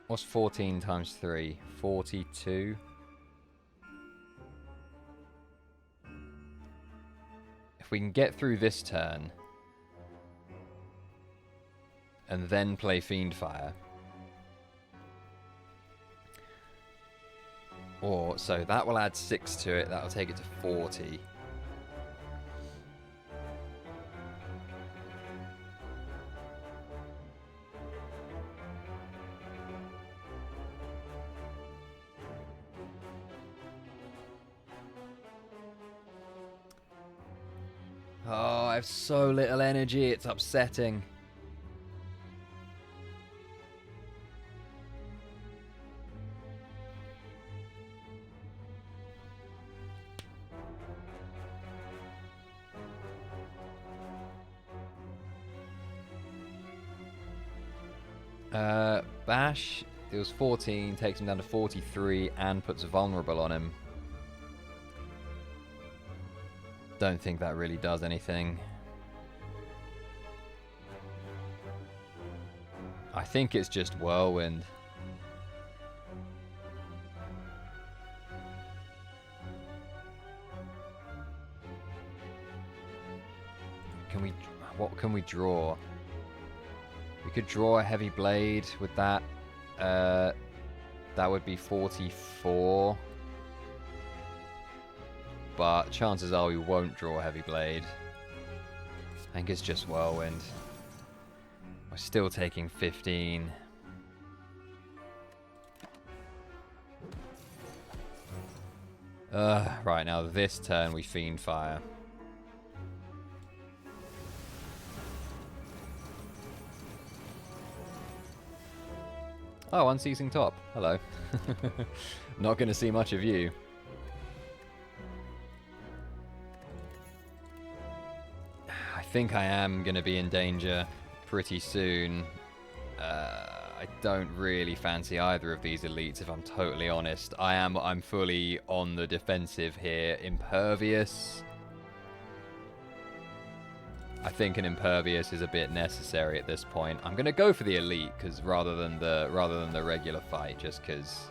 What's 14 times 3? 42? If we can get through this turn and then play Fiendfire. Or, so that will add 6 to it, that'll take it to 40. Oh, I have so little energy, it's upsetting. Bash, it was 14, takes him down to 43 and puts a vulnerable on him. Don't think that really does anything. I think it's just Whirlwind. What can we draw? We could draw a Heavy Blade with that. That would be 44. But chances are we won't draw a Heavy Blade. I think it's just Whirlwind. We're still taking 15. Right, now this turn we Fiendfire. Oh, Unceasing Top. Hello. Not going to see much of you. I think I am going to be in danger pretty soon. I don't really fancy either of these elites, if I'm totally honest. I'm fully on the defensive here. Impervious. I think an impervious is a bit necessary at this point. I'm gonna go for the elite, because rather than the regular fight, just because.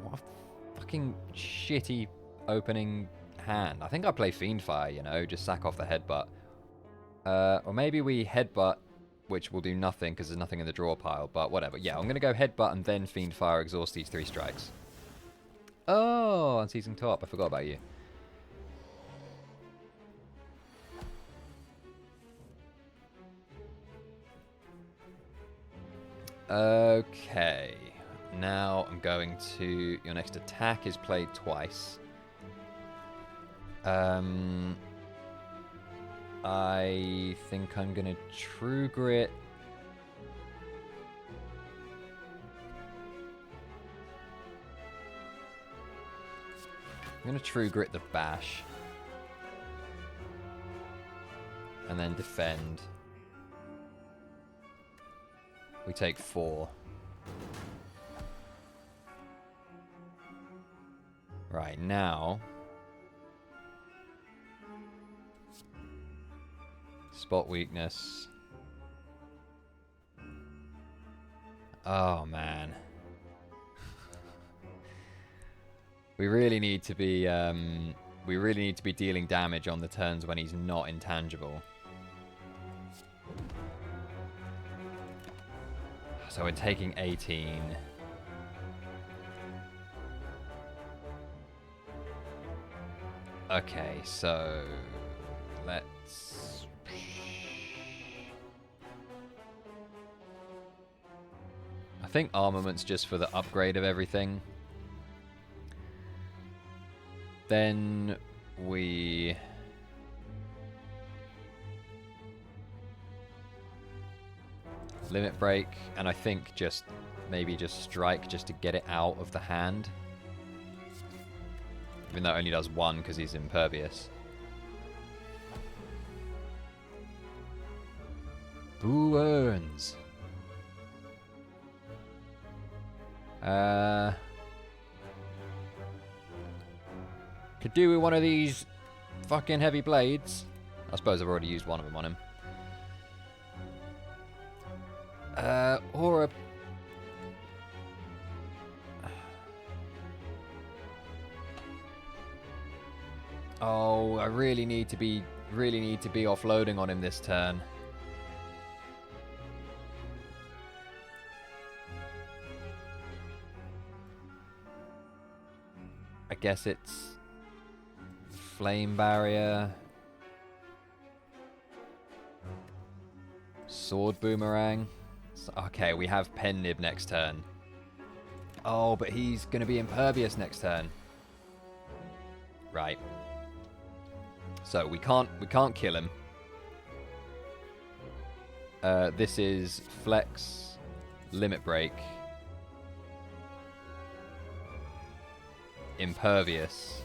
What a fucking shitty opening hand. I think I play Fiendfire, you know, just sack off the headbutt. Or maybe we headbutt, which will do nothing because there's nothing in the draw pile. But whatever. Yeah, I'm gonna go headbutt and then Fiendfire, exhaust these 3 strikes. Oh, Unceasing Top. I forgot about you. Okay, now I'm going to... Your next attack is played twice. I think I'm going to True Grit. I'm going to True Grit the Bash. And then defend. We take 4. Right, now... Spot weakness. Oh, man. We really need to be... we really need to be dealing damage on the turns when he's not intangible. So we're taking 18. Okay, so let's... I think armament's just for the upgrade of everything. Then we... Limit Break, and I think just maybe just Strike just to get it out of the hand. Even though it only does 1 because he's impervious. Who earns? Could do with one of these fucking heavy blades. I suppose I've already used one of them on him. Or a... Oh, I really need to be offloading on him this turn. I guess it's Flame Barrier. Sword Boomerang. Okay, we have Pen Nib next turn. Oh, but he's going to be impervious next turn. Right. So we can't kill him. This is Flex, Limit Break, Impervious,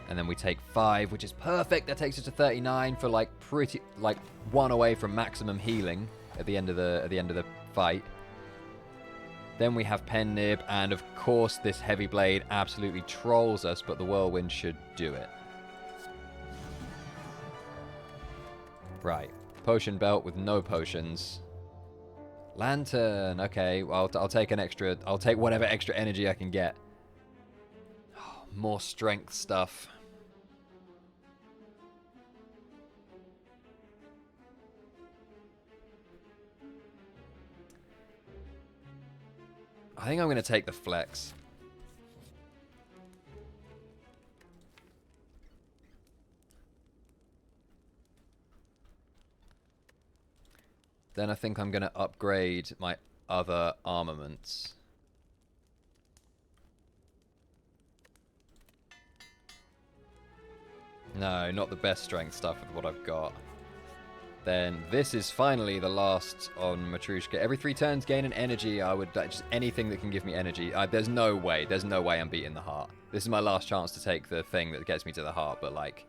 and then we take 5, which is perfect. That takes us to 39 for like 1 away from maximum healing at the end of the fight. Then we have Pen Nib, and of course this Heavy Blade absolutely trolls us, but the Whirlwind should do it. Right. Potion Belt with no potions. Lantern. Okay, well, I'll take an extra... I'll take whatever extra energy I can get. Oh, more strength stuff. I think I'm going to take the Flex. Then I think I'm going to upgrade my other armaments. No, not the best strength stuff with what I've got. Then this is finally the last on Matryoshka. Every 3 turns, gain an energy. I would just anything that can give me energy. There's no way I'm beating the heart. This is my last chance to take the thing that gets me to the heart. But like,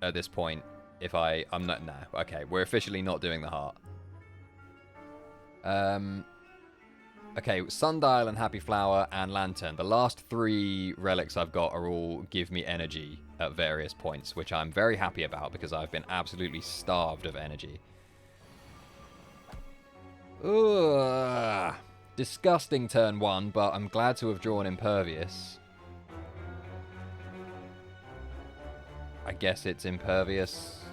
at this point, if I'm not now. Okay, we're officially not doing the heart. Okay, Sundial and Happy Flower and Lantern. The last 3 relics I've got are all give me energy at various points, which I'm very happy about because I've been absolutely starved of energy. Ugh. Disgusting turn 1, but I'm glad to have drawn Impervious. I guess it's Impervious.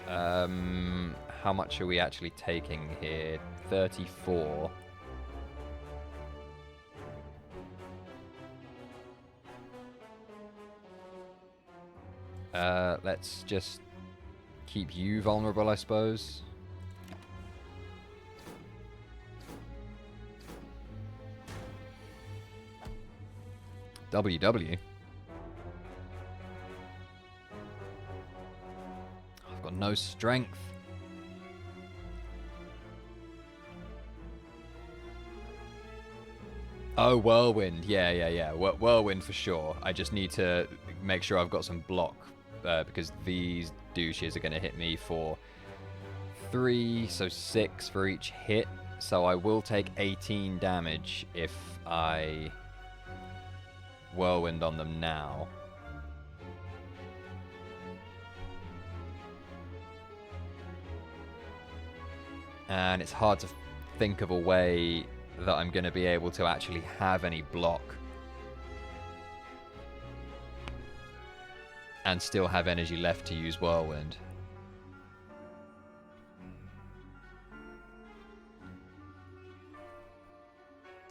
How much are we actually taking here? 34. Let's just keep you vulnerable, I suppose. WW. I've got no strength. Oh, Whirlwind. Yeah. Whirlwind for sure. I just need to make sure I've got some block. Because these douches are going to hit me for 3, so 6 for each hit. So I will take 18 damage if I Whirlwind on them now. And it's hard to think of a way that I'm going to be able to actually have any block. And still have energy left to use Whirlwind.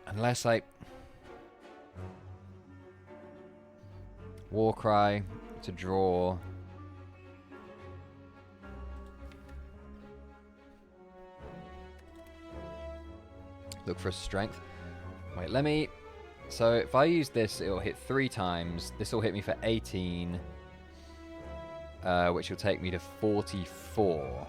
Unless I... Warcry to draw. Look for a strength. Wait, let me... So if I use this, it'll hit 3 times. This will hit me for 18. Which will take me to 44.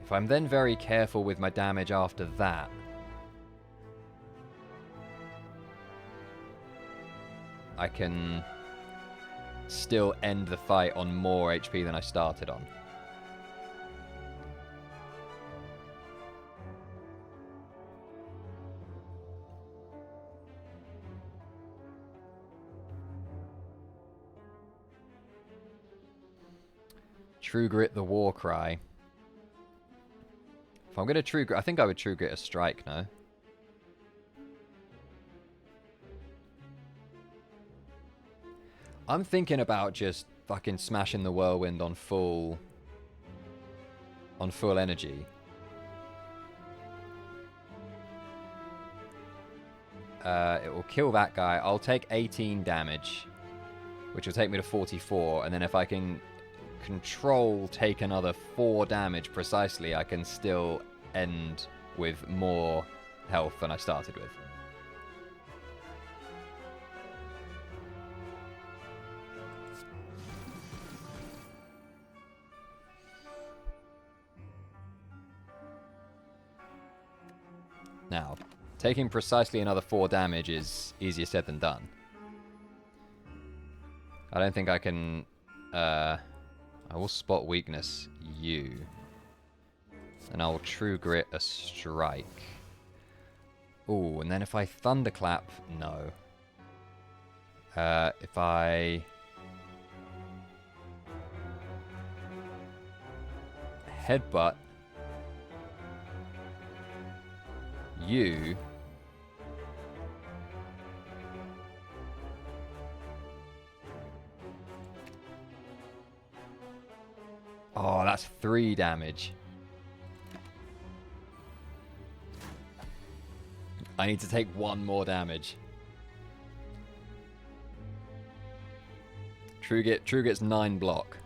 If I'm then very careful with my damage after that, I can still end the fight on more HP than I started on. True Grit the Warcry. If I'm going to True Grit, I think I would True Grit a Strike, no? I'm thinking about just fucking smashing the Whirlwind on full energy. It will kill that guy. I'll take 18 damage, which will take me to 44, and then if I can control take another 4 damage precisely, I can still end with more health than I started with. Now, taking precisely another 4 damage is easier said than done. I don't think I can... I will spot weakness you. And I will True Grit a Strike. Ooh, and then if I Thunderclap, no. If I... Headbutt you... Oh, that's 3 damage. I need to take 1 more damage. True gets 9 block.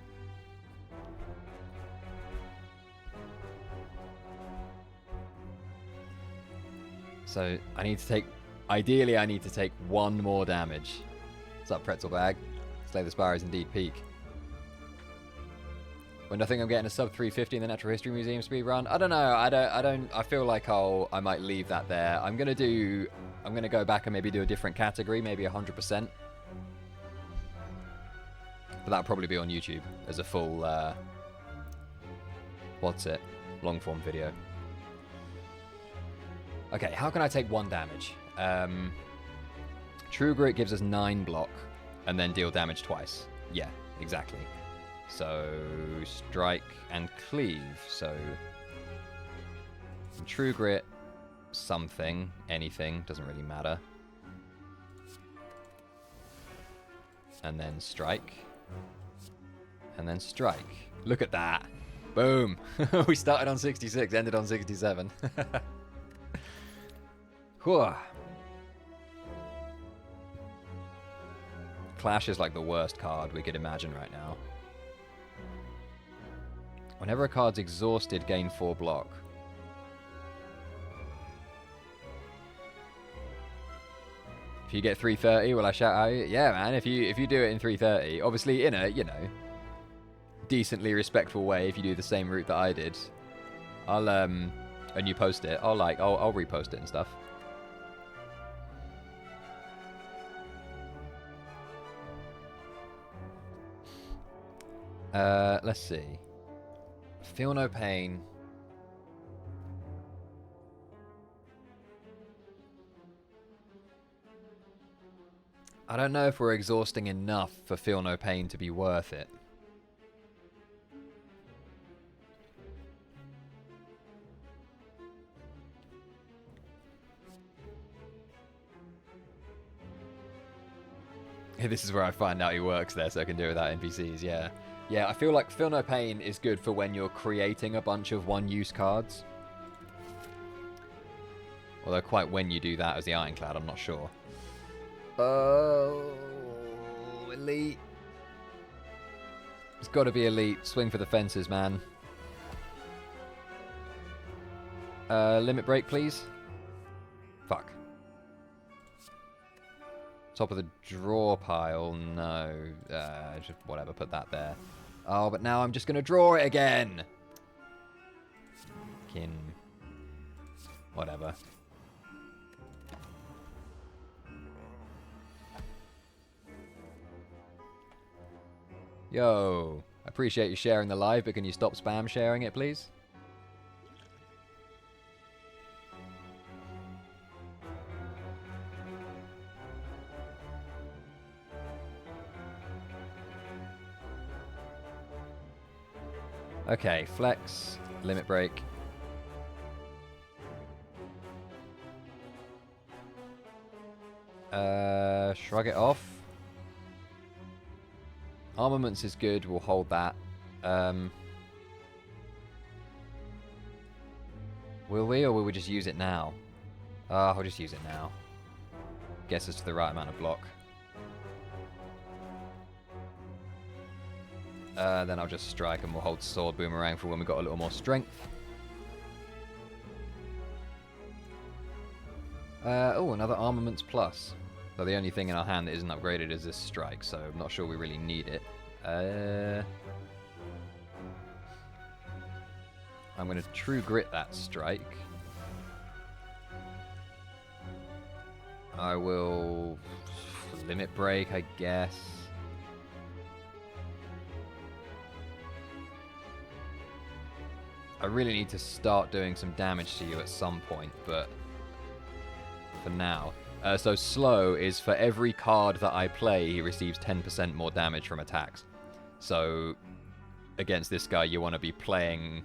So I need to take... Ideally, I need to take 1 more damage. What's up, Pretzel Bag? Slay the Spire is indeed peak. When I think I'm getting a sub 350 in the Natural History Museum speedrun, I don't know. I feel like I might leave that there. I'm gonna go back and maybe do a different category, maybe 100%. But that'll probably be on YouTube as a full long form video. Okay, how can I take 1 damage? True Grit gives us 9 block and then deal damage twice. Yeah, exactly. So strike and cleave. So True Grit, something, anything, doesn't really matter. And then strike. And then strike. Look at that. Boom. We started on 66, ended on 67. Whew. Clash is like the worst card we could imagine right now. Whenever a card's exhausted, gain 4 block. If you get 330, will I shout out? Yeah, man. If you do it in 330, obviously in a decently respectful way. If you do the same route that I did, I'll and you post it, I'll repost it and stuff. Let's see. Feel no pain. I don't know if we're exhausting enough for Feel No Pain to be worth it. This is where I find out he works there, so I can do it without NPCs, yeah. Yeah, I feel like Feel No Pain is good for when you're creating a bunch of one-use cards. Although quite when you do that as the Ironclad, I'm not sure. Oh, elite. It's got to be elite. Swing for the fences, man. Limit break, please. Fuck. Top of the draw pile. No. Just whatever, put that there. Oh, but now I'm just going to draw it again. Whatever. Yo, I appreciate you sharing the live, but can you stop spam sharing it, please? Okay, flex, limit break. Shrug it off. Armaments is good, we'll hold that. Will we, or will we just use it now? I'll just use it now. Gets us to the right amount of block. Then I'll just strike and we'll hold Sword Boomerang for when we've got a little more strength. Oh, another Armaments Plus. So the only thing in our hand that isn't upgraded is this strike, so I'm not sure we really need it. I'm going to True Grit that strike. I will Limit Break, I guess. I really need to start doing some damage to you at some point, but for now. So slow is for every card that I play, he receives 10% more damage from attacks. So against this guy, you want to be playing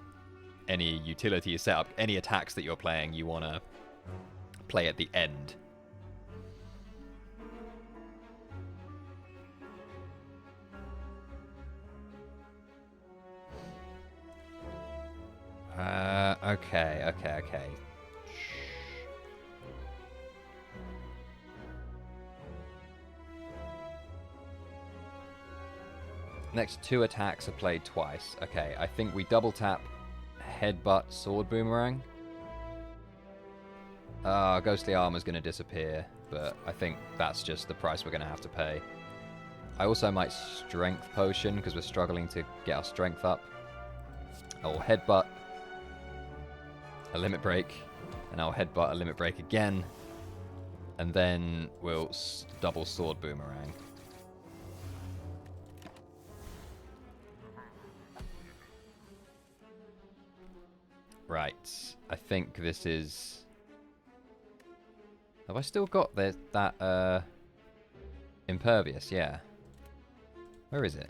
any utility you set up, any attacks that you're playing, you want to play at the end. Okay. Next 2 attacks are played twice. Okay, I think we double tap Headbutt Sword Boomerang. Ghostly Armor's going to disappear, but I think that's just the price we're going to have to pay. I also might strength potion because we're struggling to get our strength up. I'll headbutt a limit break, and I'll headbutt a limit break again, and then we'll double sword boomerang. Right, I think this is... Have I still got that impervious? Yeah. Where is it?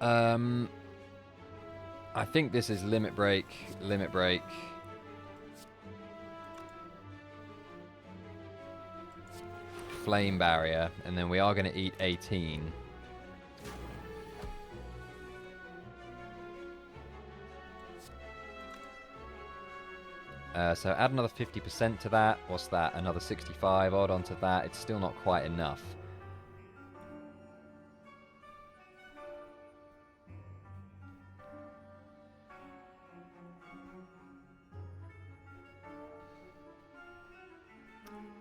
I think this is limit break, flame barrier, and then we are going to eat 18. So add another 50% to that. What's that? Another 65 odd onto that. It's still not quite enough.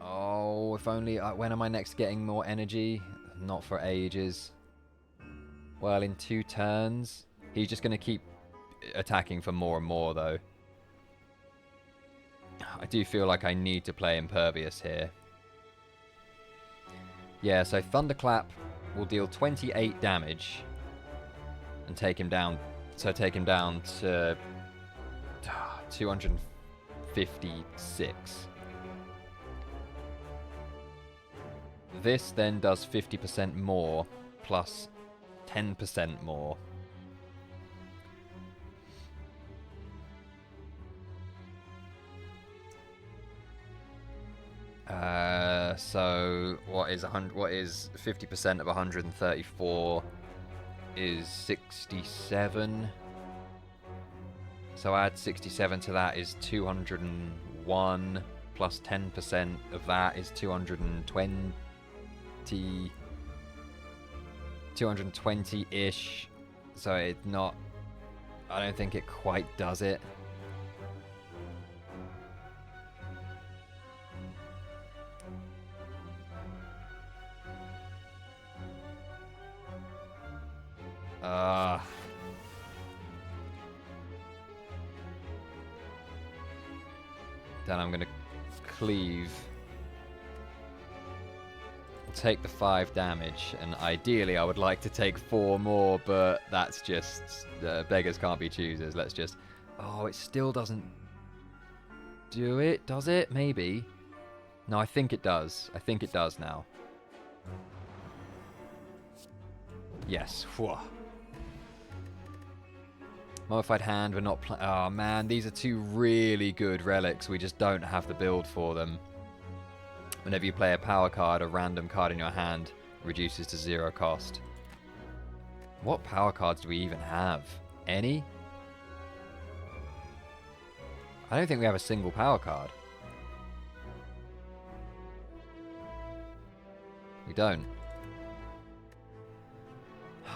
Oh, if only... when am I next getting more energy? Not for ages. Well, in 2 turns. He's just going to keep attacking for more and more, though. I do feel like I need to play Impervious here. Yeah, so Thunderclap will deal 28 damage and take him down. So take him down to 256. This then does 50% more plus 10% more. So what is 50% of 134 is 67. So add 67 to that is 201 plus 10% of that is 220-ish. So it's not... I don't think it quite does it. Then I'm going to cleave. Take the 5 damage, and ideally I would like to take 4 more, but that's just... beggars can't be choosers. Let's just... Oh, it still doesn't do it, does it? Maybe. No, I think it does. I think it does now. Yes. Whew. Modified hand, we're not... Oh, man, these are 2 really good relics. We just don't have the build for them. Whenever you play a power card, a random card in your hand reduces to 0 cost. What power cards do we even have? Any? I don't think we have a single power card. We don't.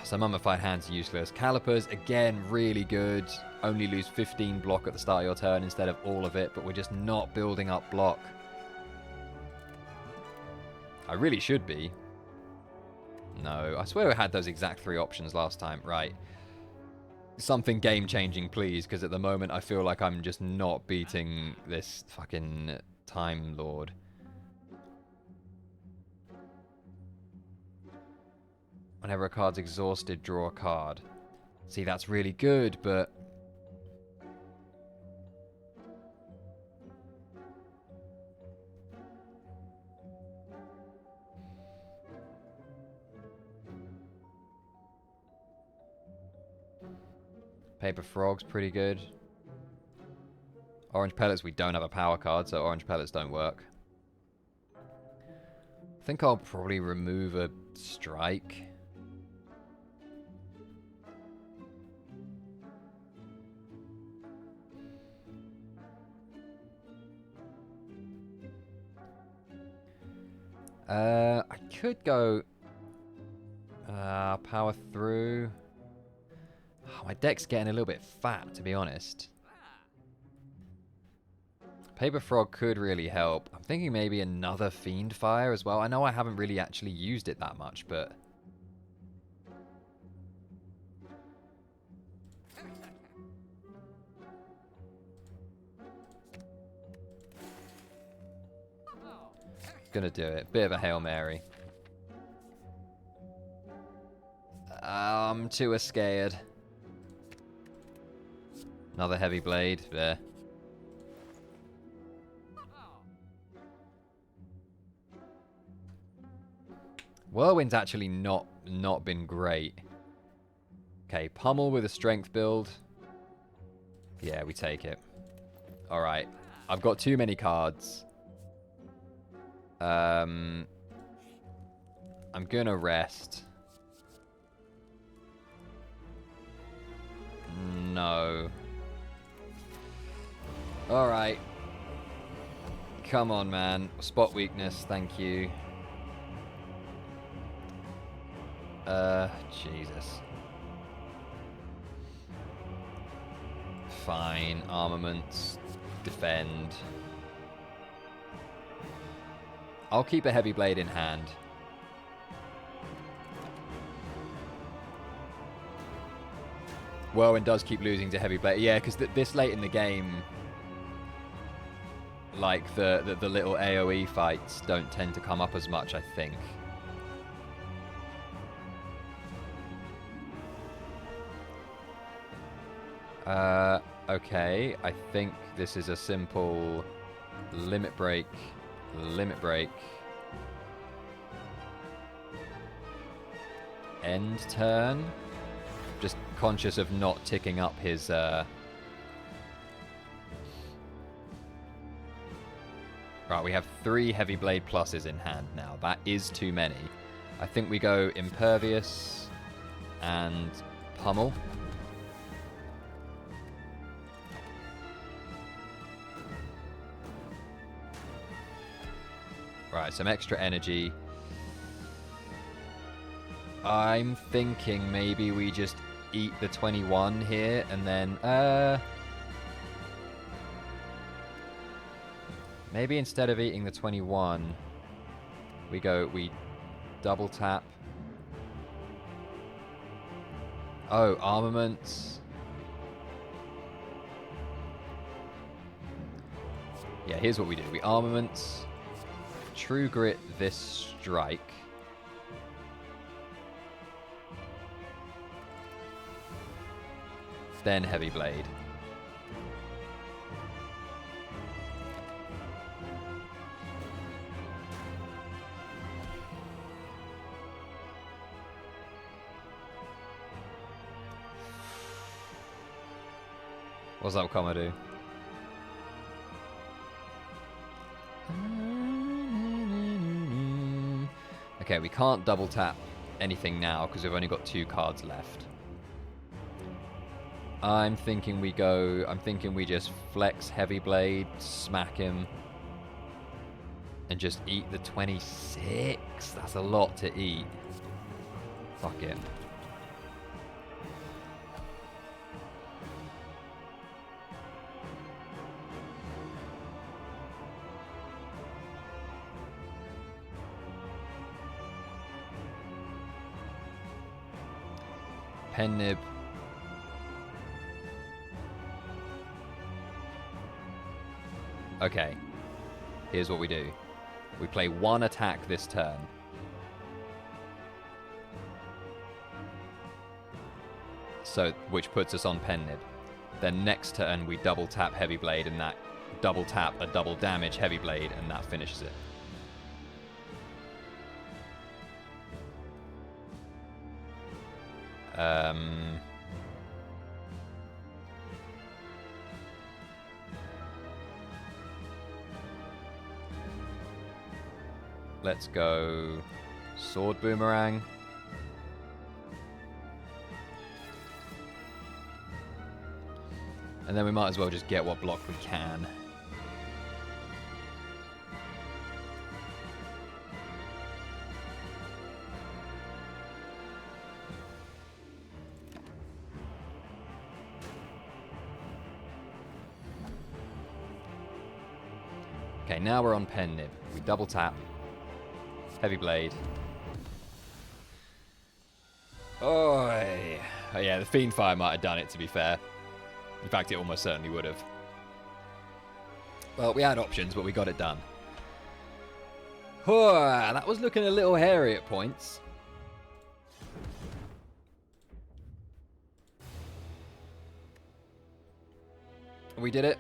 So Mummified Hand's useless. Calipers, again, really good. Only lose 15 block at the start of your turn instead of all of it, but we're just not building up block. I really should be. No, I swear we had those exact 3 options last time. Right. Something game-changing, please, because at the moment I feel like I'm just not beating this fucking Time Lord. Whenever a card's exhausted, draw a card. See, that's really good, but... Paper Frog's pretty good. Orange Pellets, we don't have a power card, so Orange Pellets don't work. I think I'll probably remove a Strike. I could go power through. Oh, my deck's getting a little bit fat, to be honest. Paper Frog could really help. I'm thinking maybe another Fiend Fire as well. I know I haven't really actually used it that much, but... Gonna do it. Bit of a Hail Mary. I'm too scared. Another Heavy Blade. There. Whirlwind's actually not been great. Okay, Pummel with a Strength build. Yeah, we take it. Alright. I've got too many cards. I'm gonna rest. No. Alright. Come on, man. Spot weakness, thank you. Jesus. Fine. Armaments. Defend. I'll keep a Heavy Blade in hand. Whirlwind does keep losing to Heavy Blade. Yeah, because this late in the game, like, the little AoE fights don't tend to come up as much, I think. Okay. I think this is a simple limit break. Limit break. End turn. Just conscious of not ticking up his... Right, we have 3 Heavy Blade pluses in hand now. That is too many. I think we go Impervious and Pummel. Right, some extra energy. I'm thinking maybe we just eat the 21 here and then... maybe instead of eating the 21, we double tap. Oh, armaments. Yeah, here's what we do. We armaments... True Grit this strike. Then Heavy Blade. What's up, Commodore? Okay, we can't double tap anything now because we've only got 2 cards left. I'm thinking we just flex Heavy Blade, smack him, and just eat the 26. That's a lot to eat. Fuck it. Pen Nib. Okay. Here's what we do. We play 1 attack this turn. So, which puts us on Pen Nib. Then next turn we double tap Heavy Blade and that double tap a double damage Heavy Blade and that finishes it. Let's go Sword Boomerang. And then we might as well just get what block we can. Okay, now we're on Pen Nib. We double tap. Heavy Blade. Oh, yeah, the Fiend Fire might have done it, to be fair. In fact, it almost certainly would have. Well, we had options, but we got it done. That was looking a little hairy at points. We did it.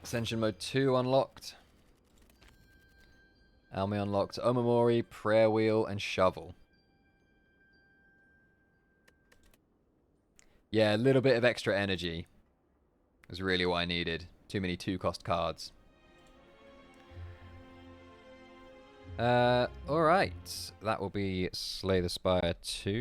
Ascension Mode 2 unlocked. Almi unlocked. Omamori, Prayer Wheel, and Shovel. Yeah, a little bit of extra energy was really what I needed. Too many 2-cost cards. Alright. That will be Slay the Spire 2.